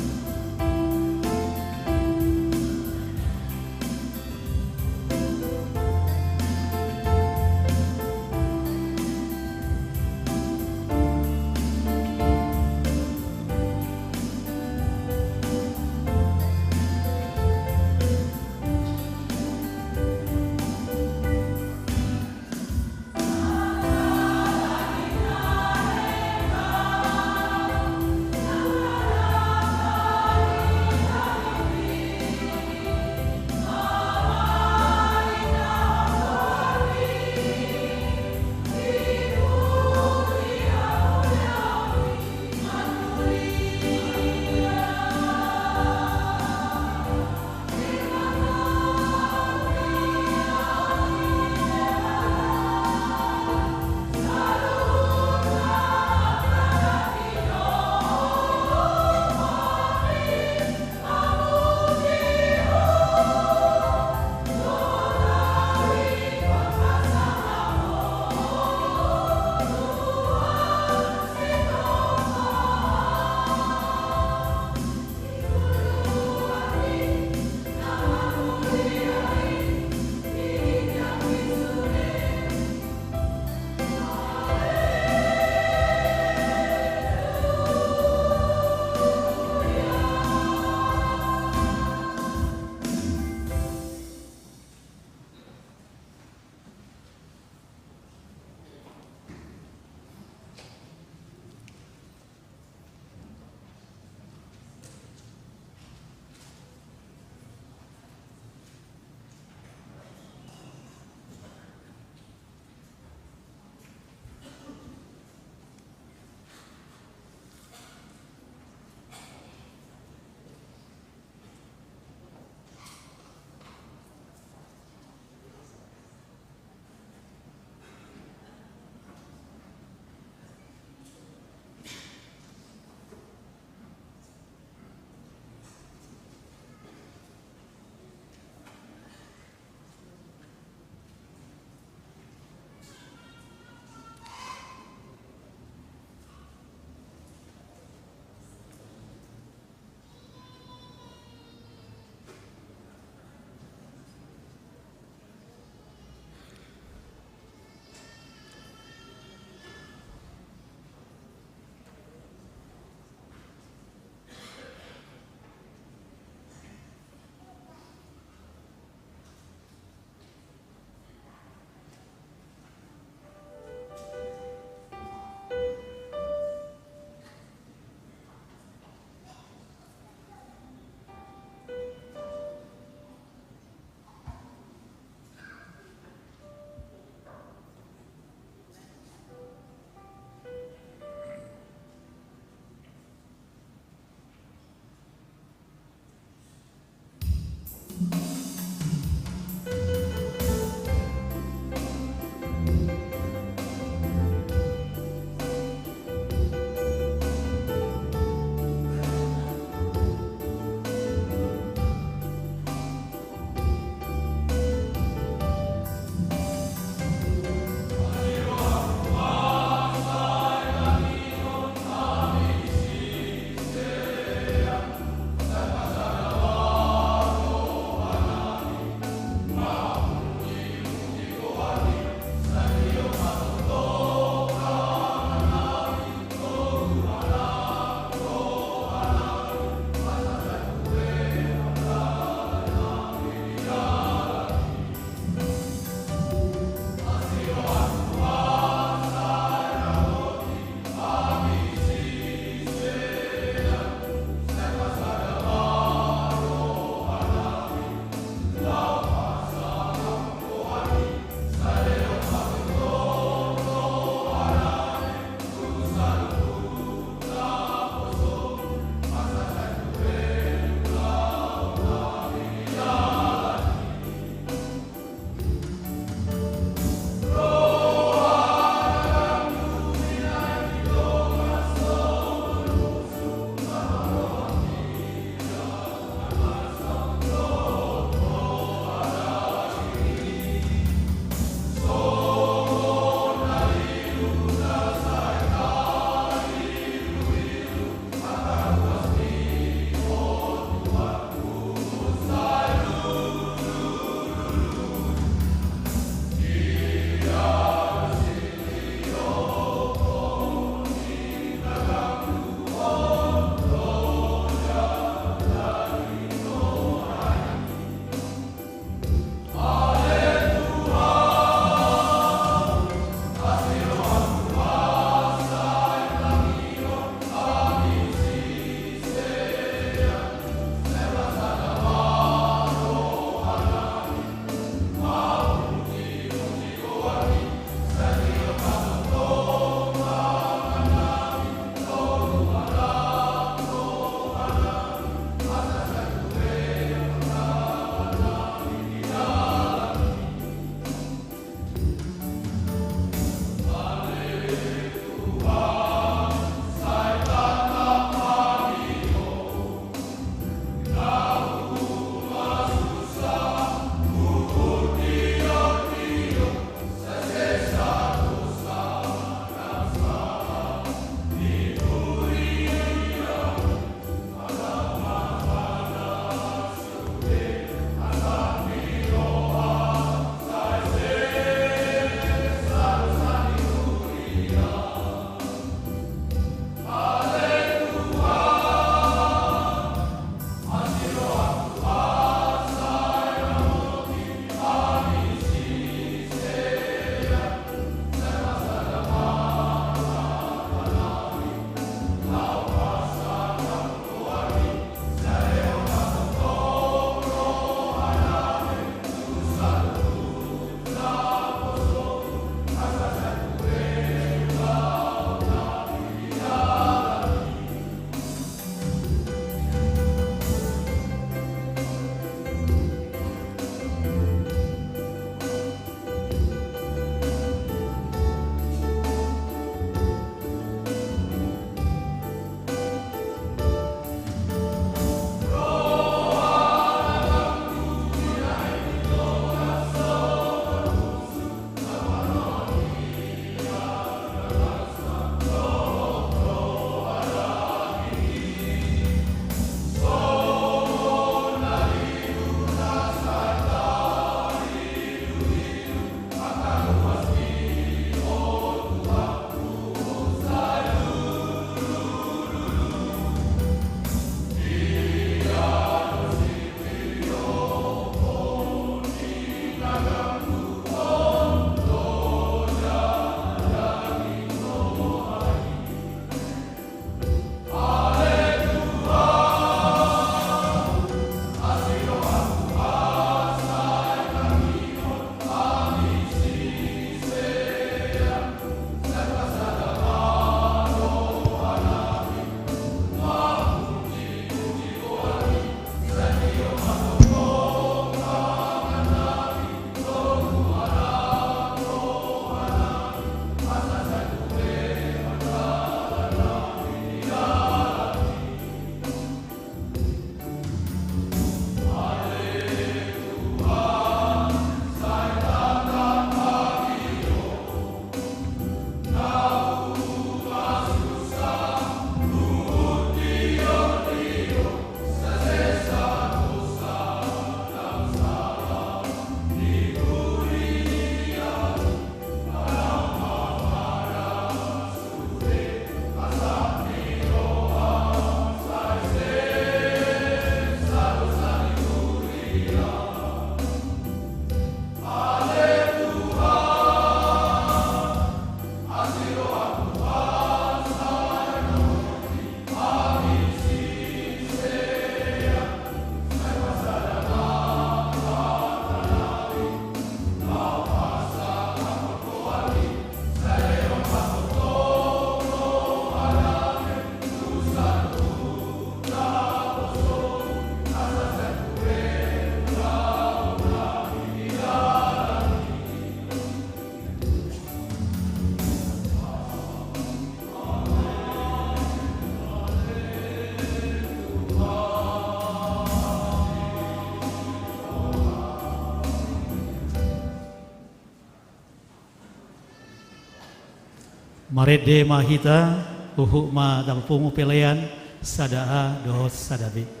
Marede mahita uhuk ma dangpungu pelean sadaa dohot sadabi.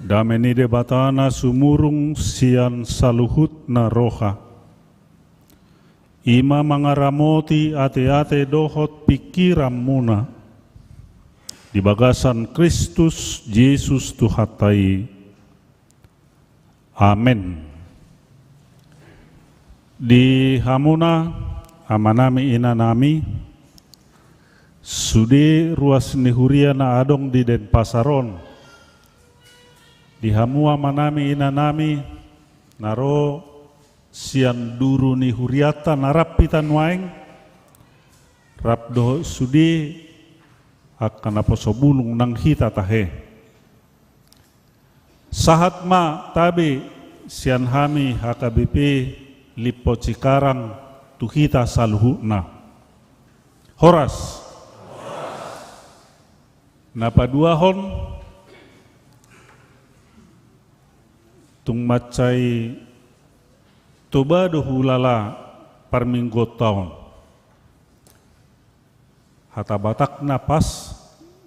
dameni debatana sumurung sian saluhut na roha. Ima mangaramoti ate-ate dohot pikiran muna. Di bagasan Kristus Yesus Tuhatai. Amin. Di hamuna amanami inanami sudi ruas nihuria na adong di Denpasaron. Di hamu amanami inanami naro sian duru ni huriata narapitan waeng rapdo sudi akan apa sobulung nang hita tahe sahat ma tabi sian hami HKBP Lipo Cikarang tuhita saluhuna horas napa duahon tung macai toba dohulala parminggo tahun. Hata batak na pas,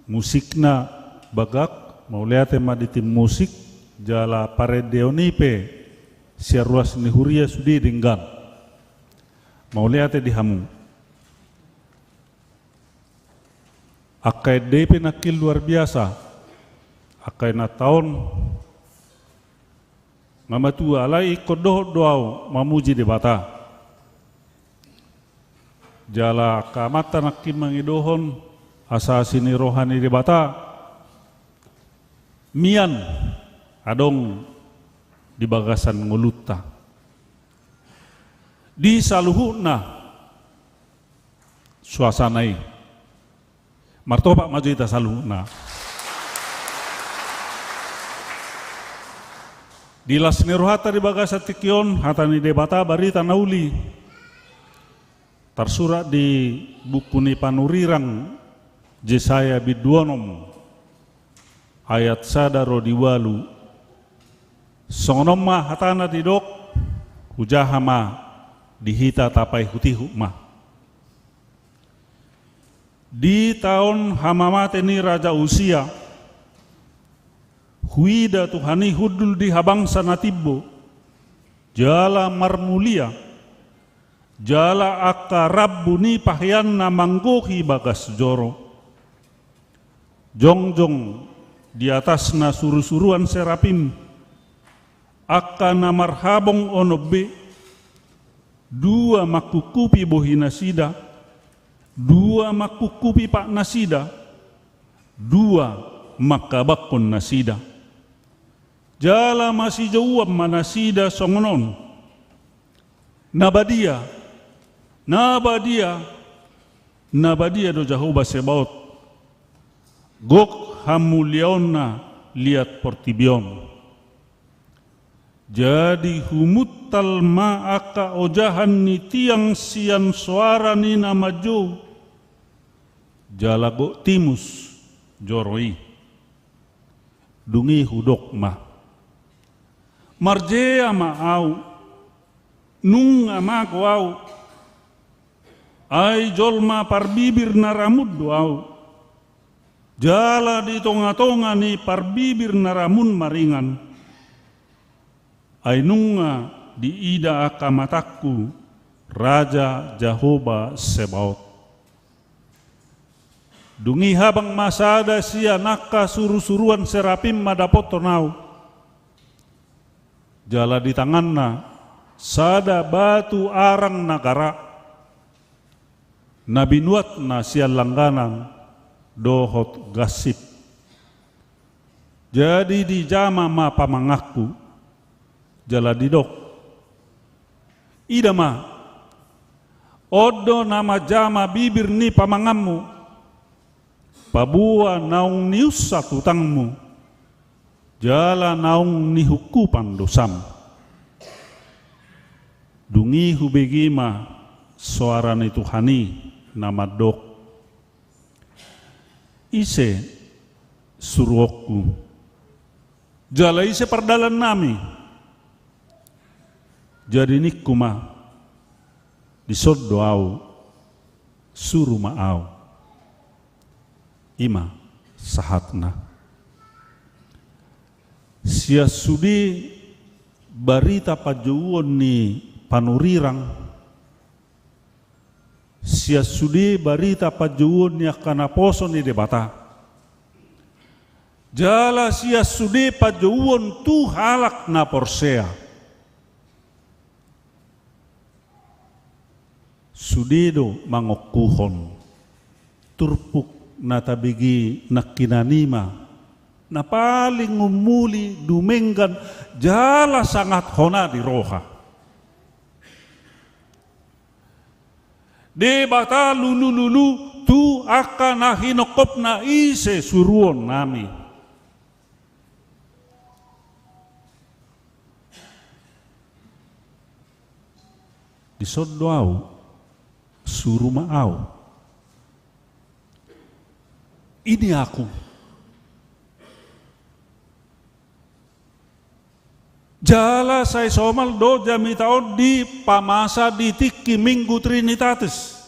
musikna bagak, mau lihat tema di tim musik, jala paredeonipe, siaruas nihuria sudi ringgan. Mau lihat di hamu. Akai DP nakil luar biasa, akai na tahun, mama tua alai kodoh doau mamuji di bata. Jala kamata nakim mangidohon asasini rohani di bata. Mian adong di bagasan nguluta. Di saluhuna suasanai. Martopak maju ita saluhuna. Di las nirohata di bagasa tikion hatani debata barita nauli tersurat di buku ni panurirang Jesaya biduonom ayat sadaro diwalu sonoma hatana didok hujahama dihita tapai hutihu ma di tahun hamamate ni Raja Usia huida Tuhani hudul di habangsa natibbo jala marmulia jala akka rabbu ni pahyan na manggohi bagas joro jongjong di atas na suru-suruan serapim akka na marhabong onobe dua makukupi bohi nasida dua makukupi pak nasida dua makabakon nasida jala masih jauh manasida songonon nabadia do Jehovah Sebaot gok hamuliaona liat portibion jadi humuttal ma'aka ojahan ni tiang sian suara ni namajo jala gok timus joroi dungi hudok ma marjea ma'au nunga ma'au ai jolma parbibir naramud doau jala di tonga-tonga ni parbibir naramun maringan ai nunga di ida akamataku Raja Jehovah Sebaot dungi habang masada sia nakka suru-suruan serapim madapot tonau jala di tanganna sada batu arang nagara nabinuat na sian langganan dohot gasip jadi di jama ma pamangaku jala didok idama odo nama jama bibir ni pamangammu pabua naung niusa tutangmu jala naung ni hukupan dosam dungi hubegima suara ni Tuhani nama dok ise suruhku jala ise perdalan nami jadi nikuma disod doau suruh maau ima sahatna sia sudi barita pajuon ni panurirang, sia sudi barita pajuon ni akanaposo ni debata. Jala sia sudi pajuon tu halak na porsea. Sudido mangokuhon, turpuk na tabigi nakinanima, na paling umuli dumenggan jala sangat hona di roha. De bata lulu tu akan na hinokop na ise suruon nami. Di sodoau suruh maau. Ini aku. Jala saya somal do jami taon di pamasa di tiki Minggu Trinitatis.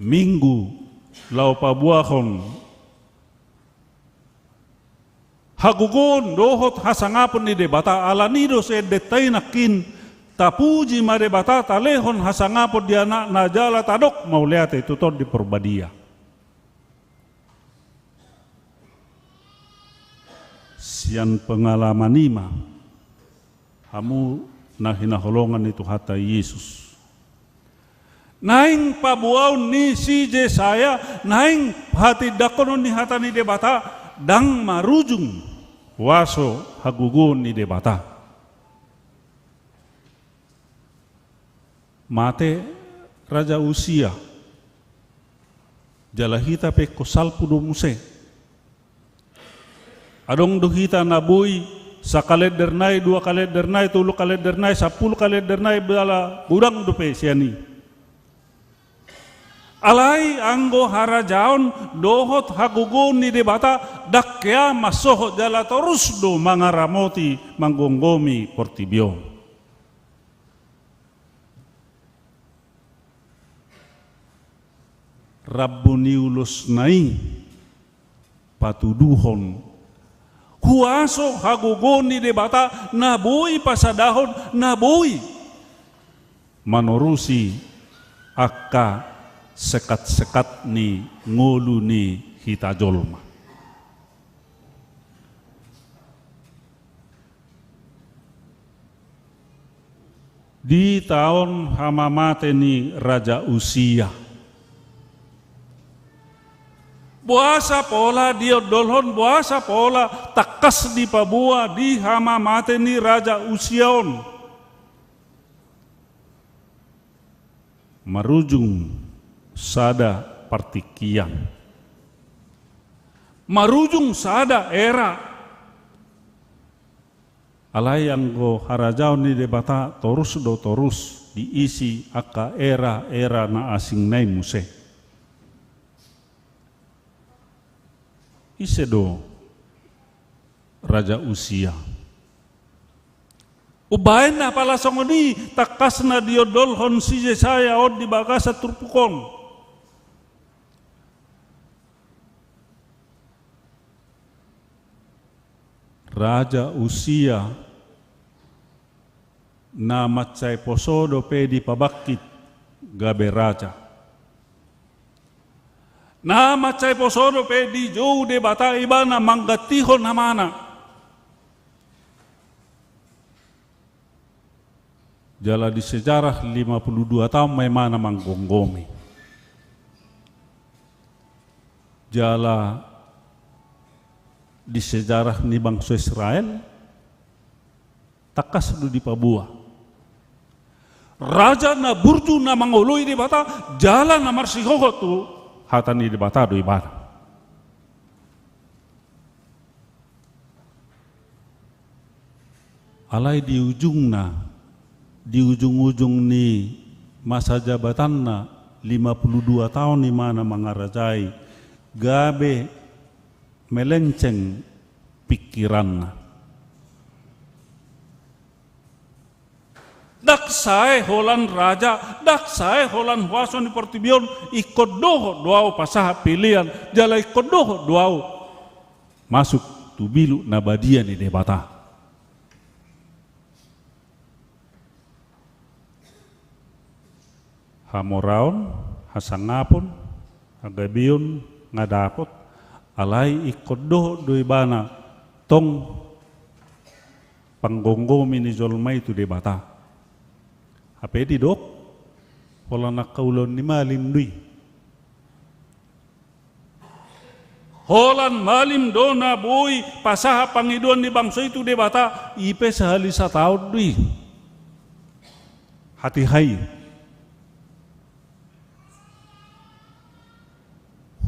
Minggu lau pabuahon. Hagugon dohot hasangapon ni debata alanido se detai nakin tapuji mare bata talehon hasangapon dia na jala tadok mau lihat itu ton di perbadia. Sian pengalaman ima hamu nahinaholongan itu hata Yesus. Naing pabuaun ni si je saya naing hati dakonon ni hata ni debata dang marujung waso hagugun ni debata. Mate Raja Usia jalahita pe kosal pudo muse. Adong duhita nabui sakalet dernai, 2 kalet dernai, 3 kalet dernai, 10 kalet dernai bala budang dupe siani. Alai anggo harajaon dohot hagugun ni debata dakya masoh jala terus do mangaramoti manggonggomi portibio. Rabbuni ulus nai patuduhon huaso hagugun ni debata nabui pasadahon nabui manorusi akka sekat-sekat ni ngolu ni hitajolma. Di tahun hamamate ni Raja Usia. Buasa pola dia dolhon buasa pola takas di pabua di hamamate ni Raja Usiaon. Marujung sada partikian. Marujung sada era. Alai anggo harajau ni debata torus do torus diisi aka era na asing nai muse. Isedo Raja Usia. Ubain na pala songoni takas na diodolhon si saya od di bagasa turpukon. Raja Usia na macai posodo pedi pabakit gabe raja. Na macai posodo pedi jauh de bata ibana manggatihon namana. Jala di sejarah 52 tahun memana manggonggomi. Jala di sejarah ni bangsa Israel takas di Papua. Raja na burju na mangoloi di bata jalan na marsihoho tu hatani di bata do ibadah. Alai di ujung-ujung ni masa jabatanna 52 tahun ni mana mangarajai gabe melenceng pikiranna. Dak sae holan raja, dak sae holan huaso ni portibion ikut doho doau pasaha pilihan, jala ikut doho doau masuk tu bilu na badia ni debata. Hamoraon, hasangapon, agabion, ngadapot, alay ikodo do ibana tong panggonggomi ni Jolmay tu debata. Hapedi dok, wala nakaulon ni malim dui. Holan malim dona boy pasaha pangidon ni bangsa itu debata ipe sehali sataud dui. Hati hai.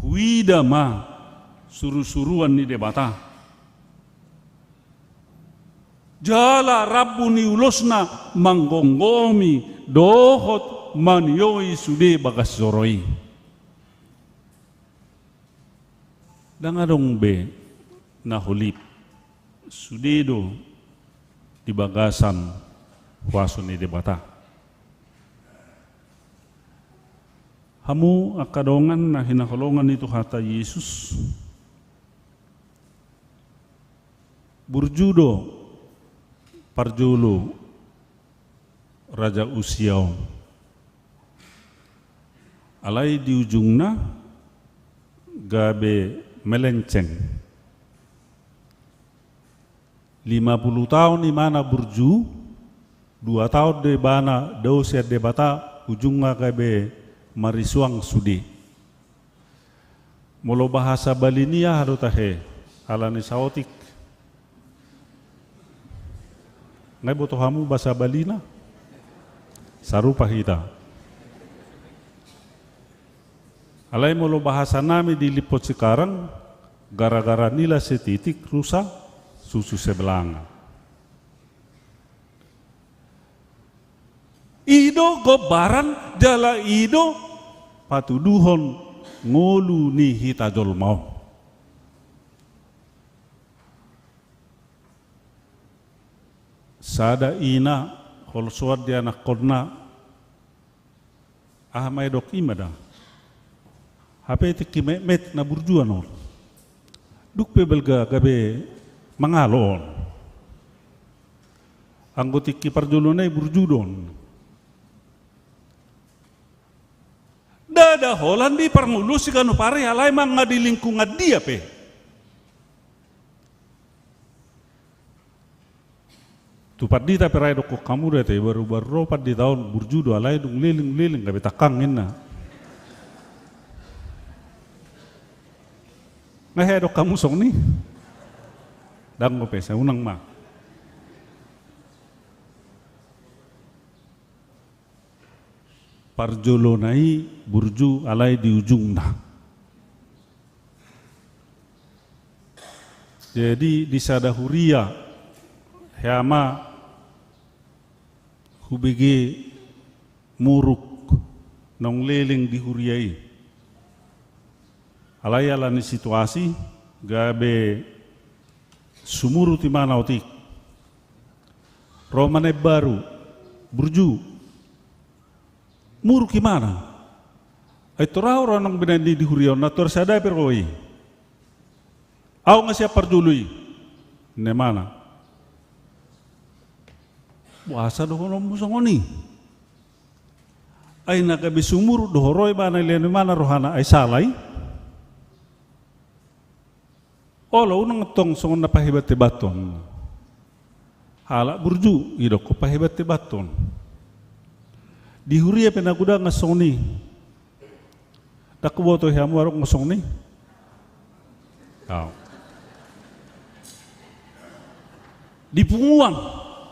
Huida ma suruh-suruan ni debata. Jala Rabbu ni ulosna manggonggomi dohot manioi sude bagas zoroi. Dangadong be na hulip sudedo di bagasan waso ni debata. Hamu akadongan na hinakolongan itu hata Yesus burjudo parjulu Raja Usiao alai di ujungna gabe melenceng 50 tahun di mana burju 2 tahun di mana dausia debata ujungnya gabe marisuang sudi. Molo bahasa Balinia harus tahe alani saotik. Ngai boto hamu bahasa Balina. Sarupa hita. Alai molo bahasa nami dilipot sekarang gara-gara nila setitik rusak susu sebelanga. Ido gobaran jala ido patuduhon ngolu ni hita jolmau. Sada ina kol suat dia anak korna ahmai dok imada. Hape ti kimet na burjuan or. Duk pebelga gabe mangalon. Anggoti kiparjulunai burjudon. Dada Holandi parngulus si kanu pare alai mang ngadi lingkungan dia pe. Tupat dita perai doko kamu dete baru ropat di tahun burjudo alai dung liling gabe takang inna. Ngahe dok kamu song ni. Dang pe sa unang ma. Parjolonai burju alai di ujung nah. Jadi di sadahuria heama hubigi muruk nong leling di huriai. Alai alani situasi gabe sumuru ti mana otik. Romane baru burju muruk gimana? Itu orang nang binandi di huriau natur sadai peroi. Au ngasih parjului. Ne mana? Puasa dohono musongoni. Ai nagabe sumur dohoroi bana lene mana rohana ai salai. Olo unang tong songon na pahibat baton. Hala burju idok ko pahibat baton. Di huria penaguda ngasong ni. Dakuboto hiamu arok ngasong ni. Di punguang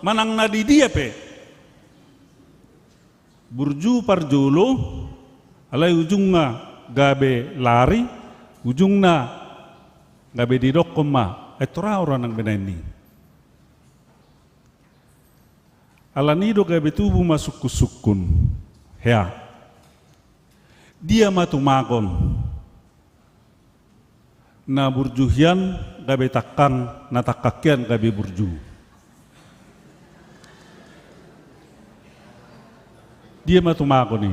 manang na di dia pe. Burju parjolo alai ujung nga gabe lari ujung na gabe di dokoma etora orang nang benani. Alanido gabe tubuh masuk kusukun. Hea. Dia matumagon. Na burjuhian gabe takang na takakian gabe burju. Dia matumagon ni.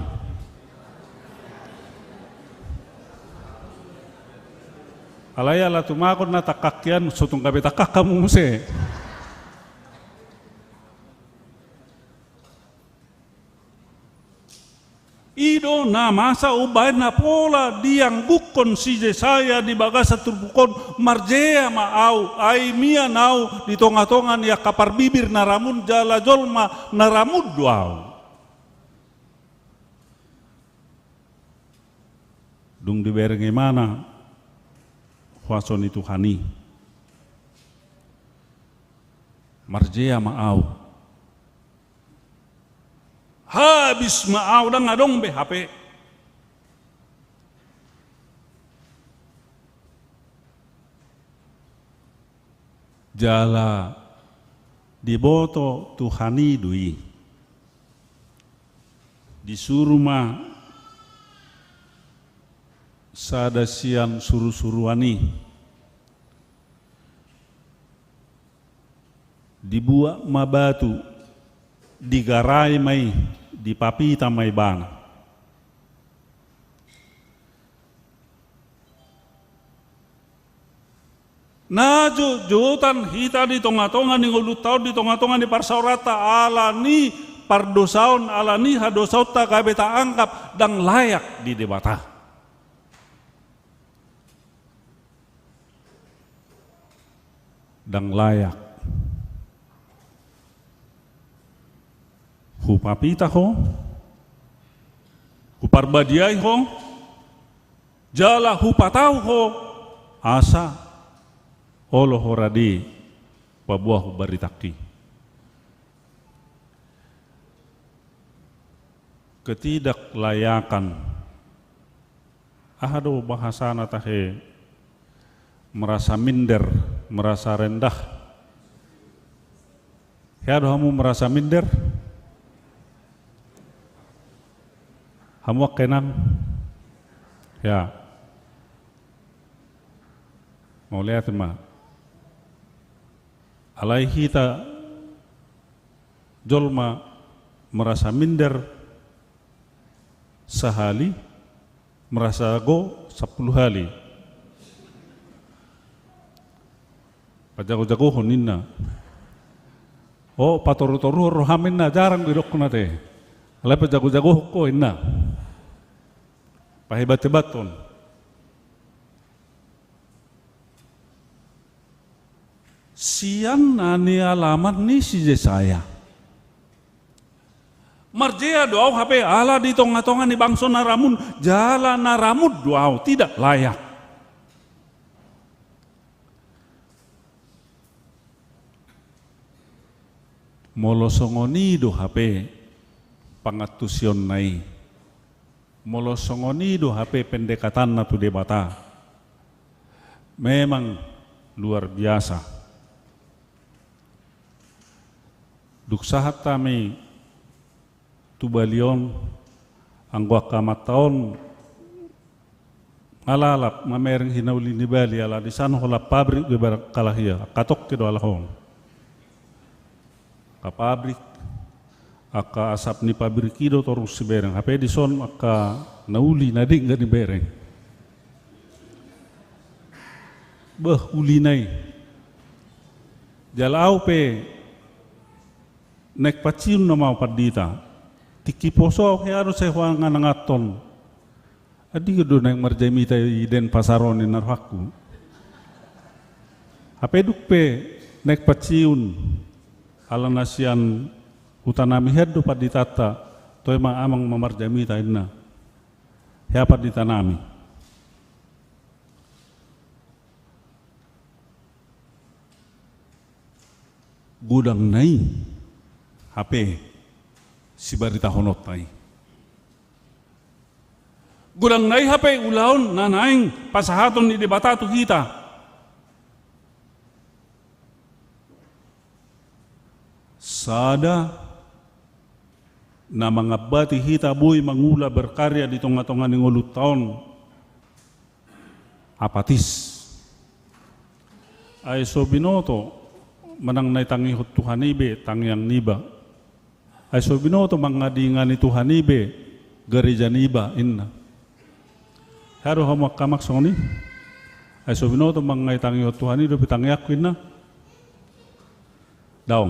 Alaya la tumakot na takakyan, sutong kabe takak kamu muse. Ido na masa ubay na pola diang bukon si Jesaya di bagas sa turbukon marjea maaw ay mia naw di tonga-tongan ya kaparbibir na ramun jala jolma na ramud duaw. Dung dibereng mana huason itu hani marjea maaw. Habis maaw dan ngadong BHP. Jala diboto Tuhani dui. Disuruh ma sadasian suruh-suruani. Dibuat mabatu digarai mai dipapita mai bana. Naju jutan hita di tonga-tonga ni ngulut taon di tonga-tonga di parsaurata ala ni pardosaon ala ni hadosauta kabeta angkap dan layak di debata. Dan layak. Hupapita ho, huparbadiay ho, jala hupataw ho, asa, olo horadi, pabuah baritaki. Ketidaklayakan, ahado bahasa natahe, merasa minder, merasa rendah. Ya kamu merasa minder? Hamuak kenan, ya, mau lihat ma, alai kita jolma merasa minder sehali, merasa go 10 hari. Pajago-jago honinna, oh patoru-toru rohaminna jarang didok nate, alai pajago-jago ko inna. Pahebat-hebaton. Sian nani alamat ni si Jesaya. Marjea doau HP ala di tonga-tonga ni bangso naramun jala naramud doau tidak layak. Molosongoni do HP pangatusion nai. Molosongoni do HP pendekatan na tu debata. Memang luar biasa. Duksahat kami tubalion anggwa kamataon alalap mamereng hinauli ni Bali ala di sana hola pabrik di kalahia katok kedo alahong. Ka pabrik aka asap ni pabrik kido torus si bereng hape di son aka nauli nadik gani bereng beh ulinai jalau pe nek paciun na mau padita tiki poso harus sewa nganangaton adi gedo nek marjamita iden pasaron ni narhaku hape duk pe nek paciun ala nasian utanami heddo paditata toy ma amang mamarjami ta inna ya paditanami gudang nai HP si barita honot tai gudang nai HP ulaon nanaing pasahaton ni debatatu kita sada na mga bati hita boy mangula berkarya di tonga-tonga ng ulut taon apatis ay so binoto manang naitangihot tuhanibe tangyang niba ay so binoto mangadingan ni tuhanibe gereja niba inna haro hamak kamak soni Ay so binoto mga itangi o Tuhan itu pitangi akuin na. Daong.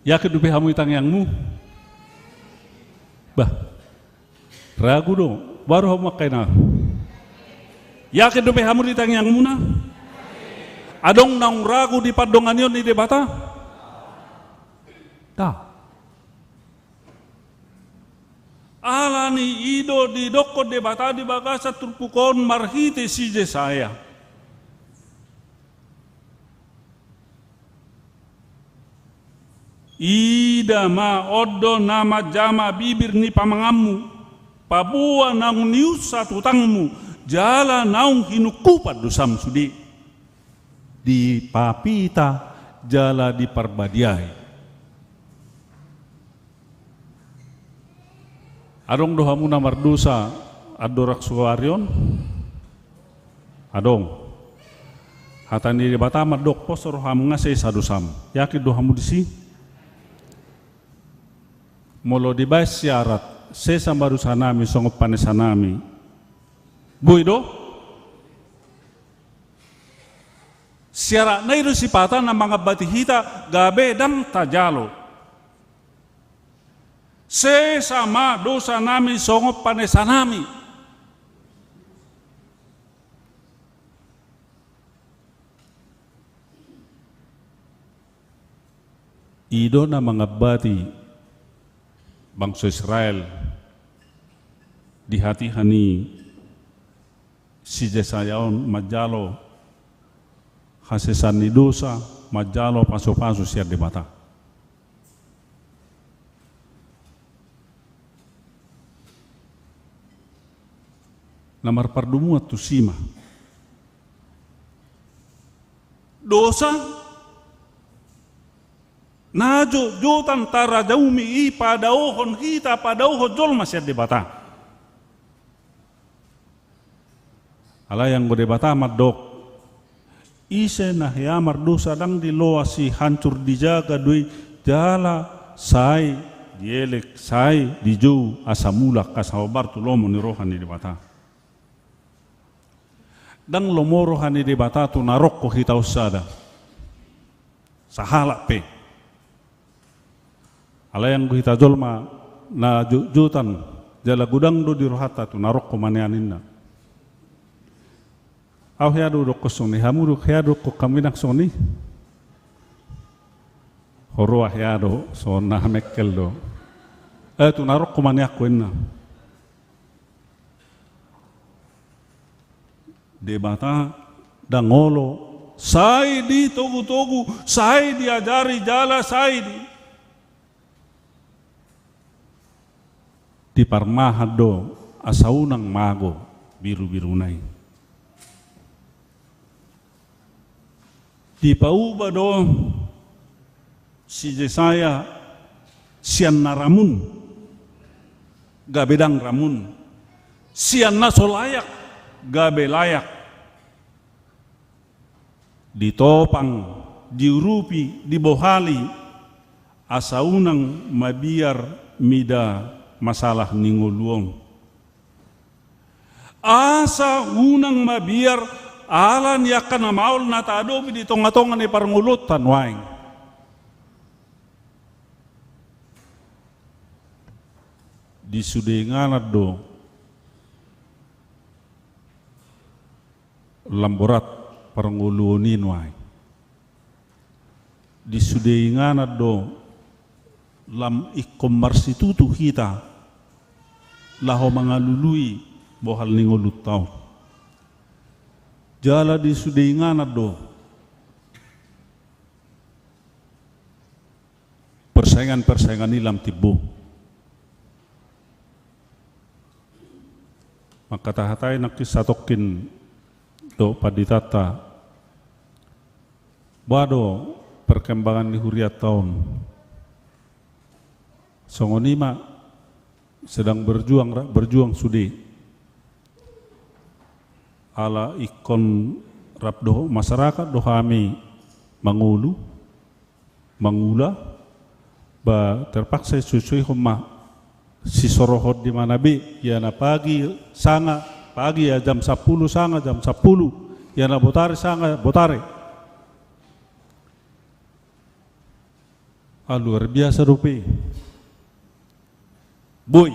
Yakin dupi hamu itangi yangmu. Bah. Ragu dong. Baru hamu makai na. Yakin dupi hamu itangi yangmu na. Adong naung ragu di padongan yon di debata. Dah. Alani ido di doko debata di bagasa turpukon marhite si Jesaya. Ida ma odo nama jama bibir ni pamangamu, pabua naung nius satu tangmu, jala naung hinukupat dosam sudi. Di papita jala di parbadiai. Adong dohamu na mardusa adorak suarion. Adong. Hatani di bata madok posor ham ngasih sadusam. Yakin dohamu disi. Molo di bais syarat sesa baru sanami songop panesanami. Buido. Syarat na iro sipata na mga batihita gabe dam tajalo. Sesama dosa nami songop panesa nami. Ido na mga bati bangsa Israel di hati hani si Jesayaon majalo hasesan ni dosa majalo paso-paso siya di mata. Namar pardumu atu sima. Dosa najo jotan tara daumi i pada ohon kita pada ohon jol masih debata. Ala yang berdebata madok ise nah yamar dosa dang di loasi hancur dijaga dui jala sai dielek sai dijau asamulak kasawabar tu lomo ni rohani debata. Dan lomoro hani di batatu narok ko kita usada sahala pe alayan ko kita jolma na jutan jala gudang do di rohata tu narok ko maneaninna aw hiadu do ko soni hamuru hiadu ko kaminak soni horo hiadu so na mekkel do tu narok ko maneak ko inna debata dangolo sai di togu-togu sai diajari jala sai di parmahado asaunang mago biru-biru nai di pauba do si Jesaya sian naramun gabedang ramun sian nasolayak gabe layak ditopang diurupi dibohali asaunang mabiar mida masalah ningoluong asa unang mabiar alan yakan maul nata adobi di tonga-tonga ni parngulutan waing di sudenganat do lamborat parngulunin waing di sudenganat do lam ikomarsitutu kita laho mangalului bohal ningolut tau jala di sudenganat do persaingan-persaingan ilam tibu maka tahatai nakisatokin do paditata bado perkembangan di huriat tahun songonima sedang berjuang sudi ala ikon rabdo masyarakat dohami mangula ba terpaksa susui homa si sorohot di mana bi ya na pagi sanga pagi ya jam 10 sanga jam 10 ya na botare sanga botare. Luar biasa rupi. Boy.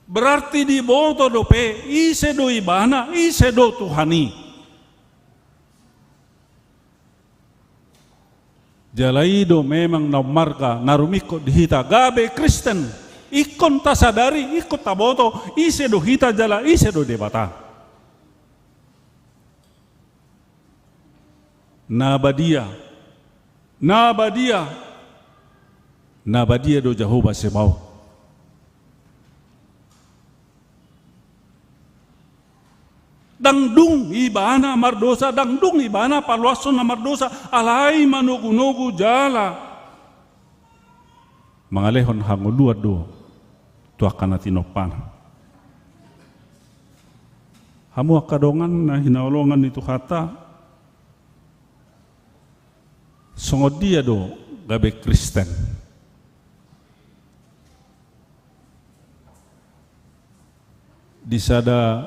Berarti di boto dope ise do ibana ise do Tuhani. Jalaido memang na marga narumiko dihita gabe Kristen ikon ta sadari ikut ta boto ise do hita jala ise do debata. Nabadia do Jehovah Sebaot. Dangdung ibana mardosa, dangdung ibana paluason na mardosa, alay manugu-nugu jala. Mangalehon hanguluad do, tuakan na tinopan. Hamu akadongan na hinaulongan itu kata, songod dia do gabe Kristen. Di sada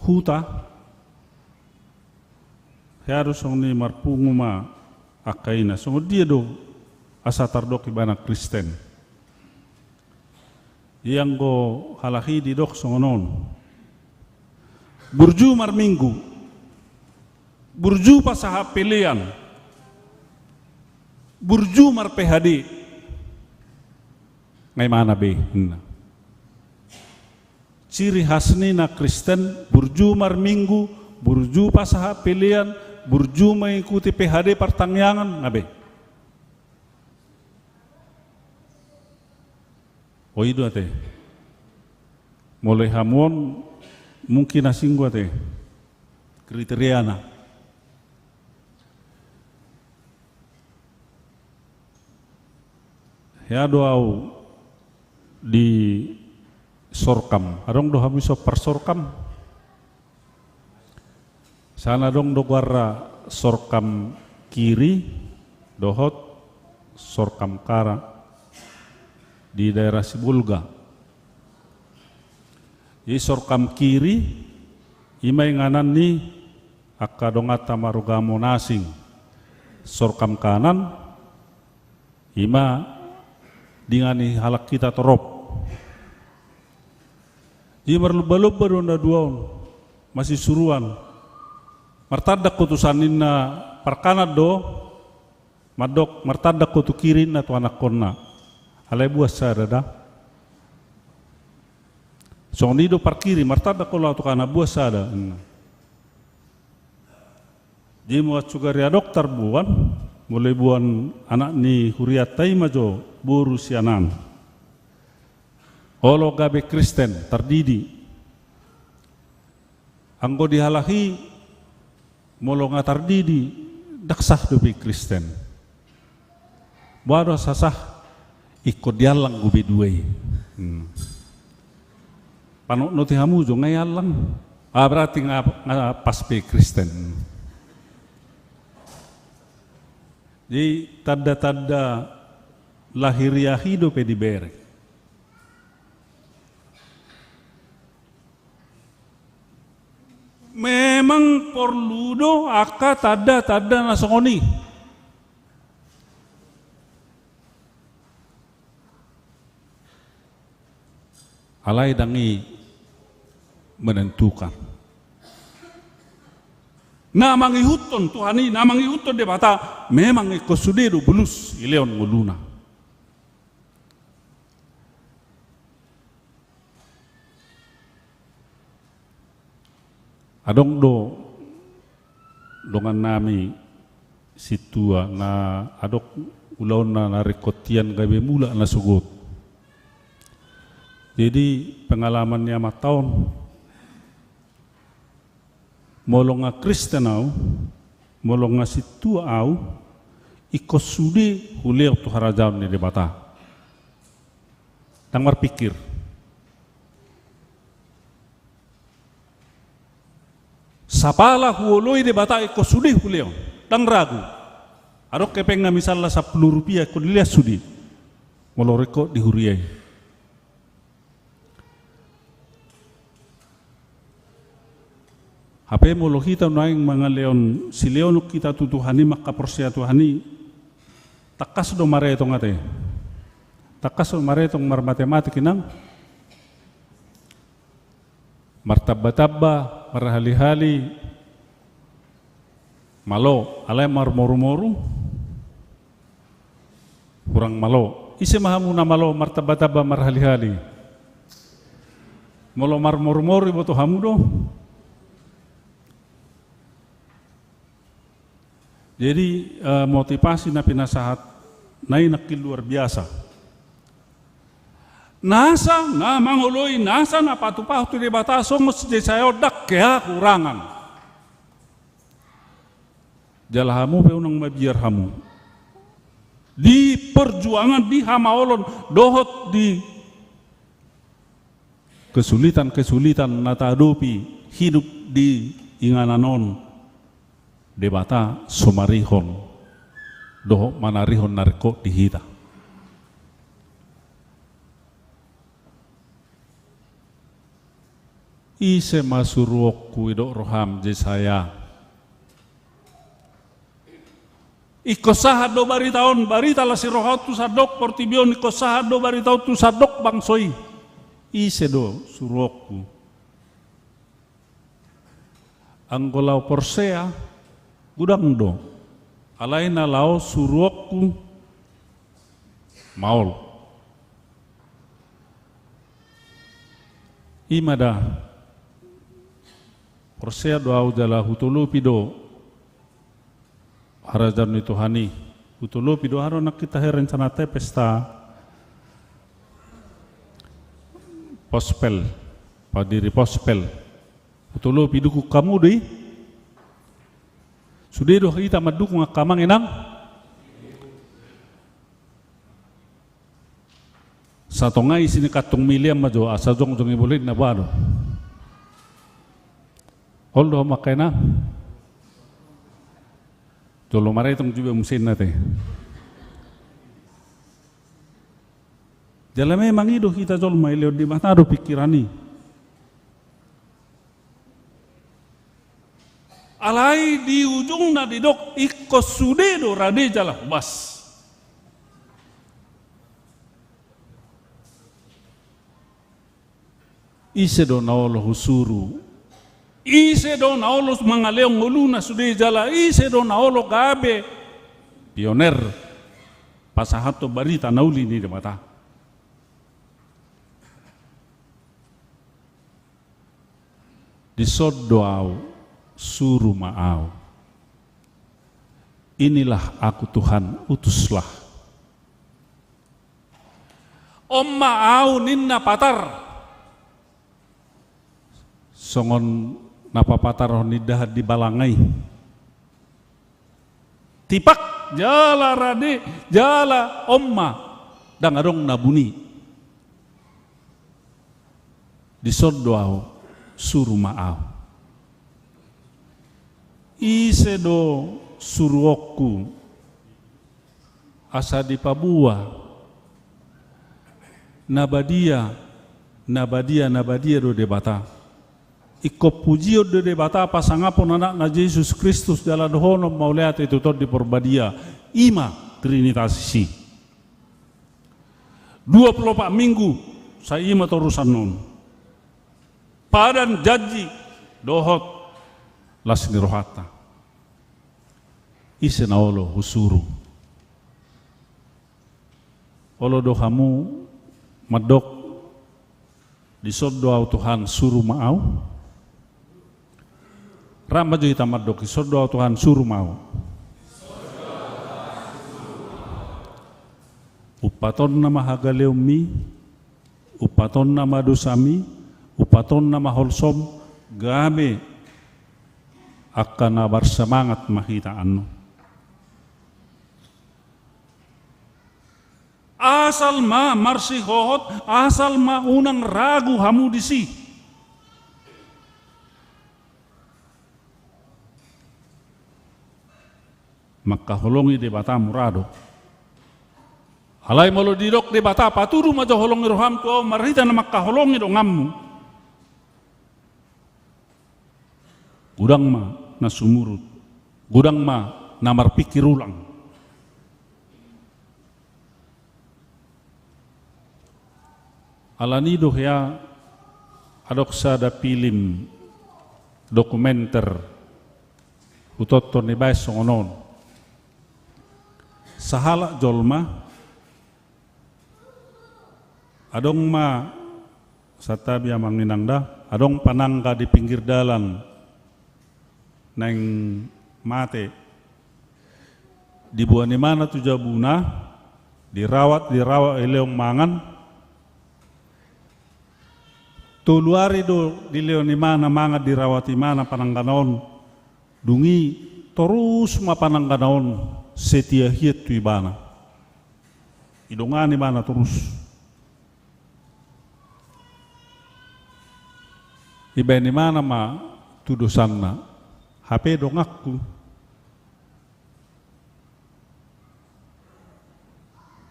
huta harus ni marpunguma akaina songod dia do asa tardok ibana Kristen. Yang go halahi di dok songonon. Burju marminggu. Burju pasaha pilihan, burju mar PHD, ngay mana be? Ciri khasni na Kristen, burju mar minggu, burju pasaha pilihan, burju mengikuti PHD pertangyangan, ngabe? Oh itu ate, mulai hamuan mungkin asing gua ate, kriteriana. Ya doau di sorkam, adong do hamiso persorkam. Sana dong do guarra sorkam kiri, dohot sorkam kara di daerah Sibulga. Di sorkam kiri, imay nganan ni akadongata marugamo nasing. Sorkam kanan, ima dingani halak kita torop. Jadi merluba-luba donda duaun masih suruan. Martadak kutusan inna perkanat do madok martadak kutu kirin na tu anak konna. Alai buas sadada. Songni do parkiri martadak kola tu kana buas sada. Jadi muat sugaria dokter buan mulai buan anak ni huriatai majo buru sianan. Olo gabe Kristen terdidi. Anggo dihalahi molo nga terdidi daksah dobe Kristen. Bado sasah ikut dialang gubi duwe. Panok noti hamu jo ngayalang. Berarti nga pas be Kristen. Jadi tanda-tanda lahiriah hidup di berek. Memang perlu do aka tanda-tanda nasongoni. Alai dangi menentukan. Namang ihuton Tuhani, namang ihuton de bata memang ikosudedo bulus ileon nguluna. Adong do dongan nami situa na adok ulaw na rekotian gabe mula na sugot. Jadi pengalamannya 4 tahun molong nga Kristen au, molong nga situa au, ikos sudi hulew tu harajaw ni debata. Tang marpikir. Sapala huoloy debata ikos sudi hulew, tang ragu. Adok kepeng nga misalnya 10 rupiah kuliah sudi. moloreko di huriai. Hape molo kita naing mga leon, si leon kita tutuhani maka porsia tuhani, takas do mare itong ate. Takas do mare itong matematik inang, martaba-taba, marhali-hali, malo, alay marmoru-moru, kurang malo. Isi mahamu na malo, martaba-taba, marhali-hali. Malo marmoru-moru ibo to hamu do. Jadi motivasi na pinasahat na inakil luar biasa. Nasa na manguloy, nasa na patupah tu di batas songos di sayo dak kaya kurangan. Jalahamu peunang mabiar hamu. Di perjuangan di hamaolon dohot di kesulitan-kesulitan natadopi hidup di ingananon. Debata somarihon doh manarihon narko dihita. Ise masuruok kuido roham jesaya. Ikosahat do bari taon barita la si rohat tu sadok portibion ikosahat do bari taon tu sadok bangsoi. Ise do suruokku. Anggolau porsea gudang do, alay na lao suruokku maol. Imada porsea doau jala hutulu pido harajan itu hani hutulu pido haro nak kita rencana te pesta pospel padiri pospel hutulu piduku kamu deh. Sudah doh kita madukung kamang enang. Satongai sini katung miliam majo asa jong ibulit na bado. Holdo makena. Jolo maray itong juga musin nate. Jalame mangido kita jol mailio di matado pikirani. Alai di ujung na didok ikos sude do rade jalah bas. Ise do naolo husuru. Ise do naolo mangaleong uluna sude jala. Ise do naolo gabe. Pioner pasahato barita nauli ni de mata. Disod doau. Suruh ma'au. Inilah aku Tuhan, utuslah. Om ma'au ninna patar. Songon napa patar nidah di balangai. Tipak jala rade, jala omma dangarong nabuni. Disodoau suruh ma'au. Ise do suruokku asa di pabua nabadia do debata iko pujio do debata pasangapon anak na Yesus Kristus jala dohono mauleat itu tod di porbadia ima trinitasi 24 minggu sa ima torusan non padan janji dohot lasni rohata ise na olo husuru olo dohamu madok disodoau Tuhan suruh maau rama jo ita madok disodoau Tuhan suruh mau upaton nama hagaleumi upaton nama dosami upaton nama holsom gabe akan bersemangat mahita anu asal ma marsi hohot asal ma unang ragu hamu disi maka holongi de bata murado Alay molo didok de bata paturu majo holongi roham tu marhita na makaholongi do ngammu. Gudang ma na sumurut. Gudang ma na marpikir ulang. Alanido ya adok sada film dokumenter utoto ni bay songonon. Sahala jolma adong ma satabi amang ninangda, adong panangga di pinggir dalan neng mate. Di buah ni mana tu jabuna, dirawat eleong mangan. Tuluari do di leong ni mana manga dirawat di mana panangganon, dungi terus ma panangganon setia hiet tu ibana. Idongan ni mana terus. Iba ni mana ma tudusan na HP dong aku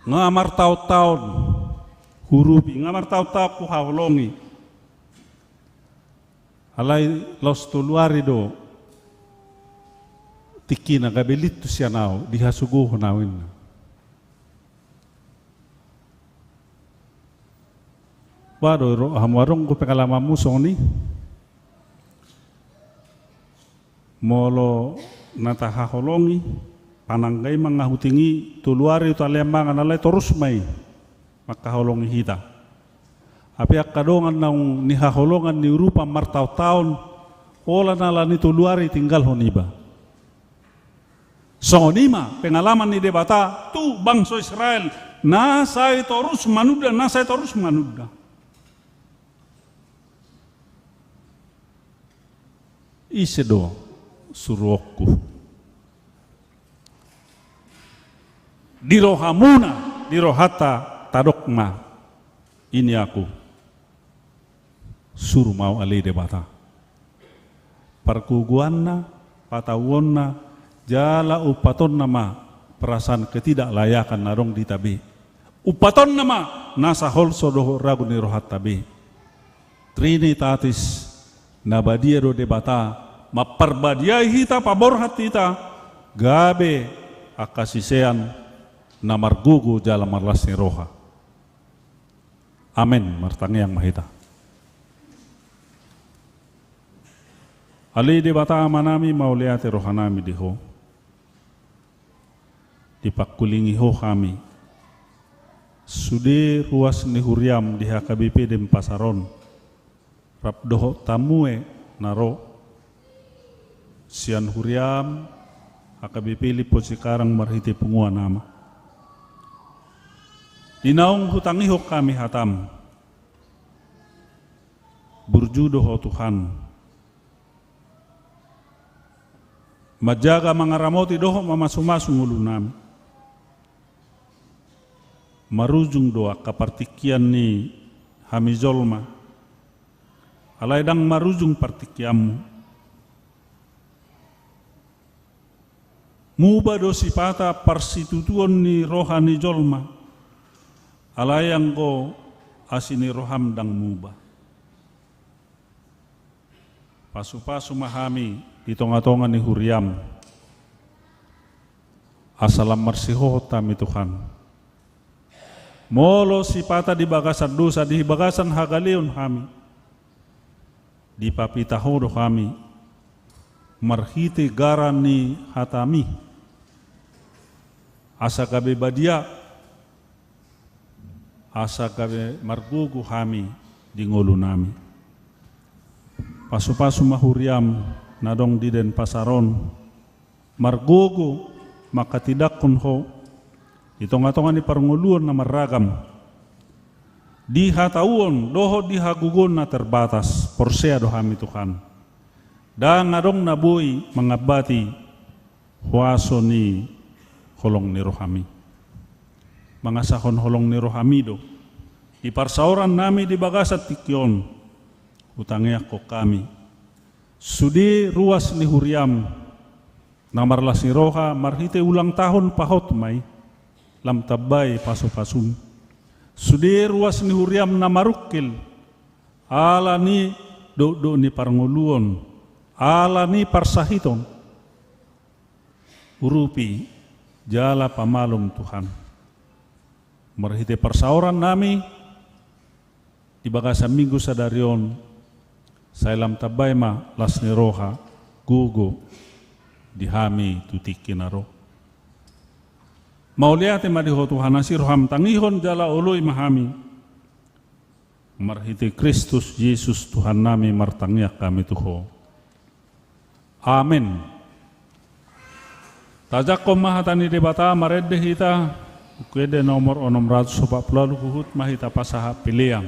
ngamar tahu-tahu hurupi ngamar tahu-tahu ku hawlongi alai los tuluari do tikina gabelit tu sianau dihasuguh nawin wado hamwarong ku pengalaman musong ni molo natahaholongi pananggai mangahutingi tuluari utalemangan alay terus may makaholongi hita api akadongan naung nihaholongan ni rupa martaw-taon ola nala ni tuluari tinggal honiba songonima pengalaman ni debata tu bangsa Israel nasay terus manuda isedo suruhku dirohamuna dirohata tadokma ini aku suruh mau alih debata perkuguanna patawonna jala upaton nama perasaan ketidaklayakan narong ditabi upaton nama nasahol sodoh ragu nirohat tabi trinitatis nabadia do debata maparbadiai hita paborhat hita gabe akasisean namargugu jalan marlas ni roha amin martangi yang mahita ali debata amanami mauliate rohanami diho dipakulingi ho kami sude ruas ni huriam di HKBP dem pasaron rapdoho tamue naro sian huriam HKBP lipo sekarang marhiti punguan nama dinaung hutangiho kami hatam burjudoho Tuhan majaga mangaramoti doho mamasumasung ulu nami marujung doa kapartikian ni hamizolma alaidang marujung partikiamu muba do sipata parsitutuon ni rohani jolma alayang ko asini roham dang muba pasu-pasu mahami di tonga-tonga ni huriam asalam marsiho tami Tuhan molo sipata di bagasan dosa di bagasan hagalion kami di papitaho do kami marhite garan ni hatami asa gabe badia asa gabe margugu kami di ngolu nami pasu-pasu mahuriam nadong di den pasaron margugu maka tidak kunho itonga-tonga ni parnguluan na maragam di hatauon doho di hagugon na terbatas porsea do kami Tuhan dan nadong nabuhi mengabati huaso ni holong ni rohami mangasahon holong ni rohami do di parsauran nami di bagasat tikyon utangnya ko kami sudi ruas ni huriam namarlas ni roha marhite ulang tahun pahot may lam tabai pasu-pasun. Sudir ruas ni huriam namarukil, ala ni do ni parnguluon, ala ni parsahiton. Urupi jala pamalum Tuhan. Merhite persauran nami di bagasa minggu sadarion, saya lam tabai ma lasni roha gugu dihami tutikinaro. Mau lihat ma diho Tuhan asir ham tangihon jalaului mahami. Marhiti Kristus Yesus Tuhan nami martangnya kami tuho. Amin. Tajak mahatani debata maredde hita ukede nomor 640 kuhut mahita pasaha piliang.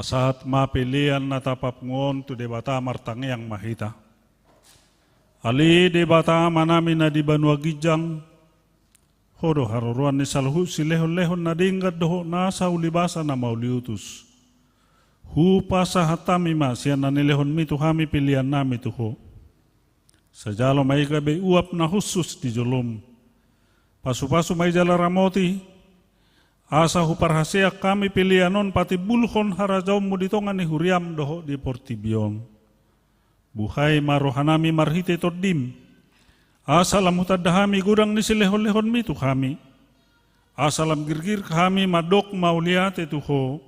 Pasahat mapilian na tapap ngon tu debata martangi yang mahita. Ali debata manami na di Banua Gijang, hodo haruruan ni salhu si lehon-lehon na dinggat doho nasa ulibasa na mauliutus. Hu pasahatami masyan na nilehon mi tuhami pilihan nami tuho. Sajalo may gabi uap na husus di jolom. Pasu-pasu may jala ramoti, asa huparhasia kami pilihanon pati bulhon harajaw mo dito nga ni huriam doho di Portibion. Buhay marohanami marhite tordim. Asa lamutad dahami gudang ni silehon-lehon mitu kami. Asa lam girgir kami madok mauliate tuho.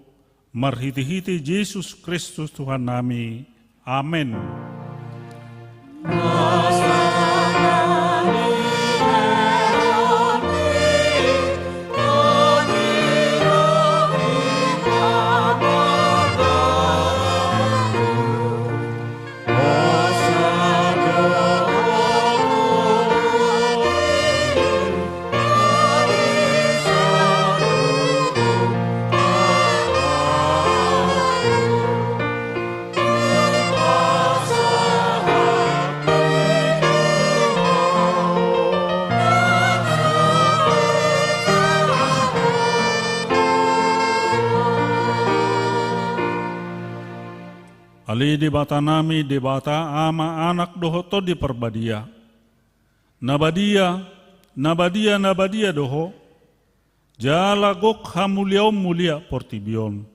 Marhiti-hiti Yesus Kristus Tuhan nami. Amen. Ali debata nami debata ama anak doho to di perbadia. Nabadia doho. Jala gok hamuliaum mulia Portibion.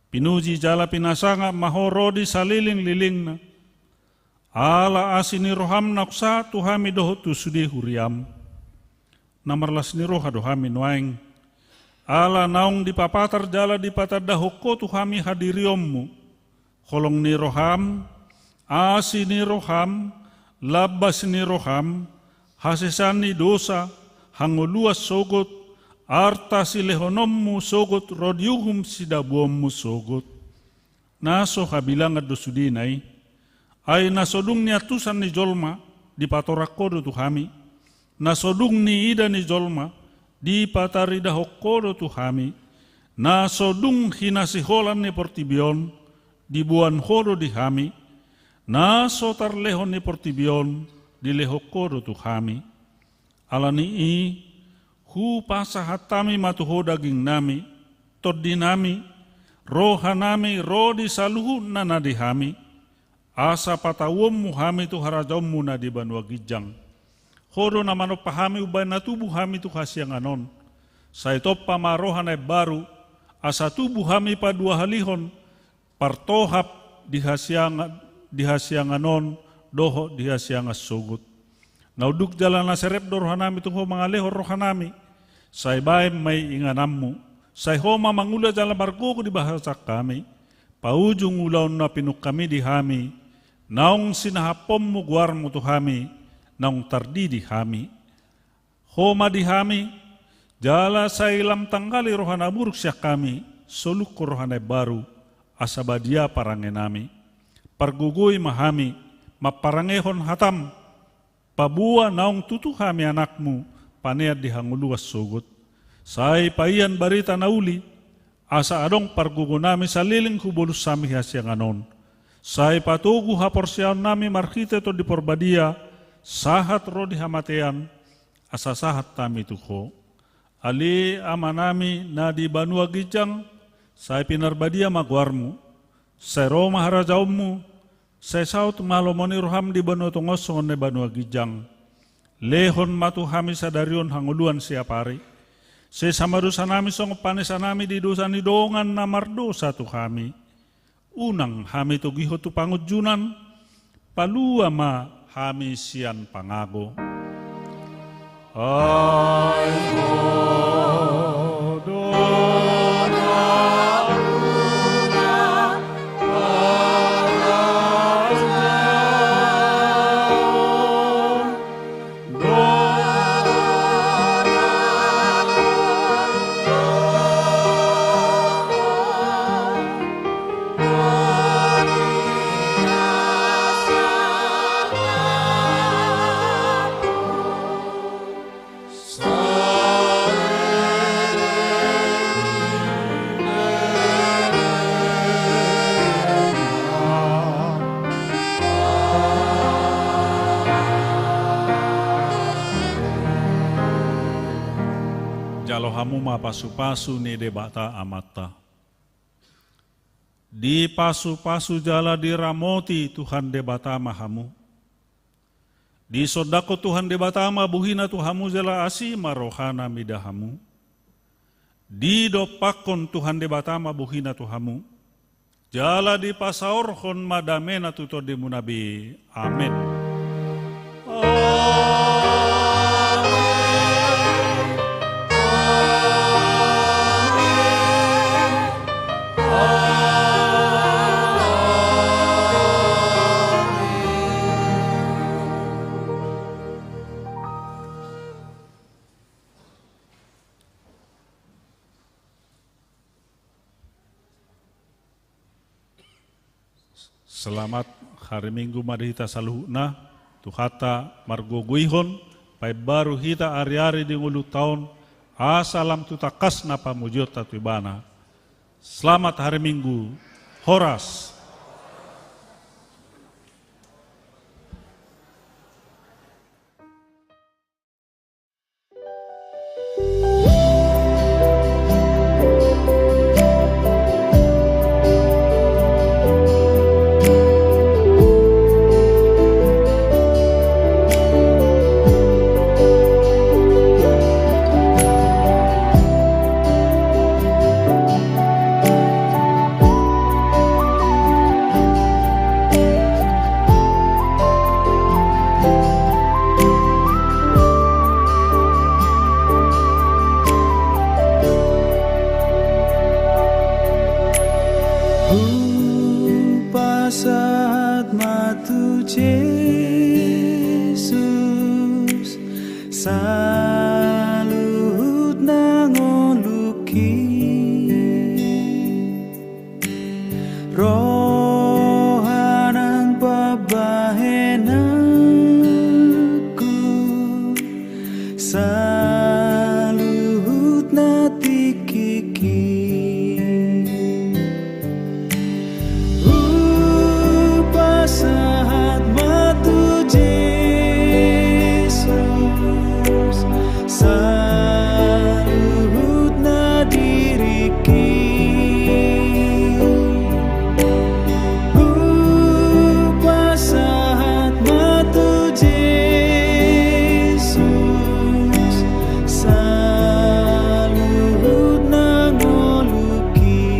Pinuji jala pinasanga mahoro di saliling-liling na. Ala asini roham naksa tuhami doho tu sudi huriam. Namarlas ni roha dohami nuaing. Ala naung di papatar jala di patadahoko tuhami hadiriommu. Kolong ni roham, asi ni roham, labas ni roham, hasesan ni dosa, hanguluas sogot, arta si lehonommu sogot, rodiuhum si dabuommu sogot. Naso kabilang at dosudinay, ay nasodung ni atusan ni jolma, di patorakodo tuhami, nasodung ni ida ni jolma, di pataridahokodo tuhami, nasodung hinasiholan ni Portibion, di buan hodo di hami, na sotar lehon ni Portibion, di lehokodo tu hami. Alani i, hu pasahatami matuho daging nami, toddi nami, roha nami, rodi saluhu na di hami, asa patawom mu hami tu harajom na di Banua Gijang. Hodo na manopahami ubay na tubuh hami tu hasyang anon. Sa ito pamarohan ay baru, asa tubuh hami pa dua halihon, partohap dihasyanganon doho dihasyangas sugut. Nauduk jalan na serep do rohanami tuho mga leho rohanami. Say baim may inganammu. Say homa mangula jalan barko di bahasa kami. Paujung ulaw na pinuk kami di hami. Naung sinahapom mo guar mo tuhami. Naung tardi di hami. Homa di hami. Jala sa ilam tanggali rohanaburuk siya kami. Soluk ko rohanay baru. Asabadia parangenami, pargugui mahami, maparangehon hatam, pabua naung tutuhami anakmu, panead dihanguluas sugut. Say paian barita nauli, asa adong pargugunami sa liling hubulus sami hasyang anon. Say patugu haporsyaon nami markite to di porbadia, sahat ro di hamatean, asa sahat tami tuho. Ali amanami na di Banua Gijang, say pinarbadia magwarmu, say Roma harajaummu, say saut malomoni roham di Banua Tongosongon ne Banua Gijang. Lehon matu hami sadarion hanguluan siapari. Say samarusan nami song panisan nami di dosa ni dongan na mardosa tu kami. Unang hami tu giho tu pangudjunan, palua ma hami sian pangago. Ay Sorry. hamu ma pasu-pasu ni debata amata. Di pasu-pasu jala diramoti Tuhan debata mahamu. Di sodako Tuhan debata ma buhina Tuhamu jala asi marohana midahamu. Di dopakon Tuhan debata ma buhina Tuhamu. Jala di pasaorhon madamena tuto demunabi. Amin. Selamat hari Minggu madihita saluhna, tuhata margo guihon, pai baru hita ari-ari di ngulu tahun, asalam tutakas na pamujot tatwibana. Selamat hari Minggu, Horas. Saat matu Jesus salut nangoluki rohanang pabahenaku salut natikiki saat matu Jesus salut na diriki saat matu Jesus salut na ngoluki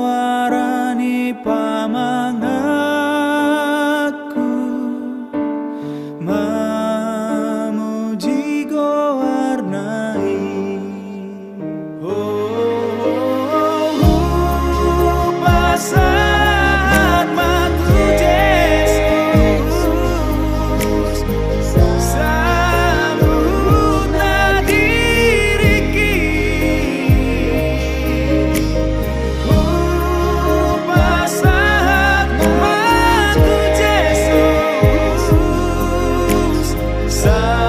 Soarani pamangaku mamuji gowarnai sa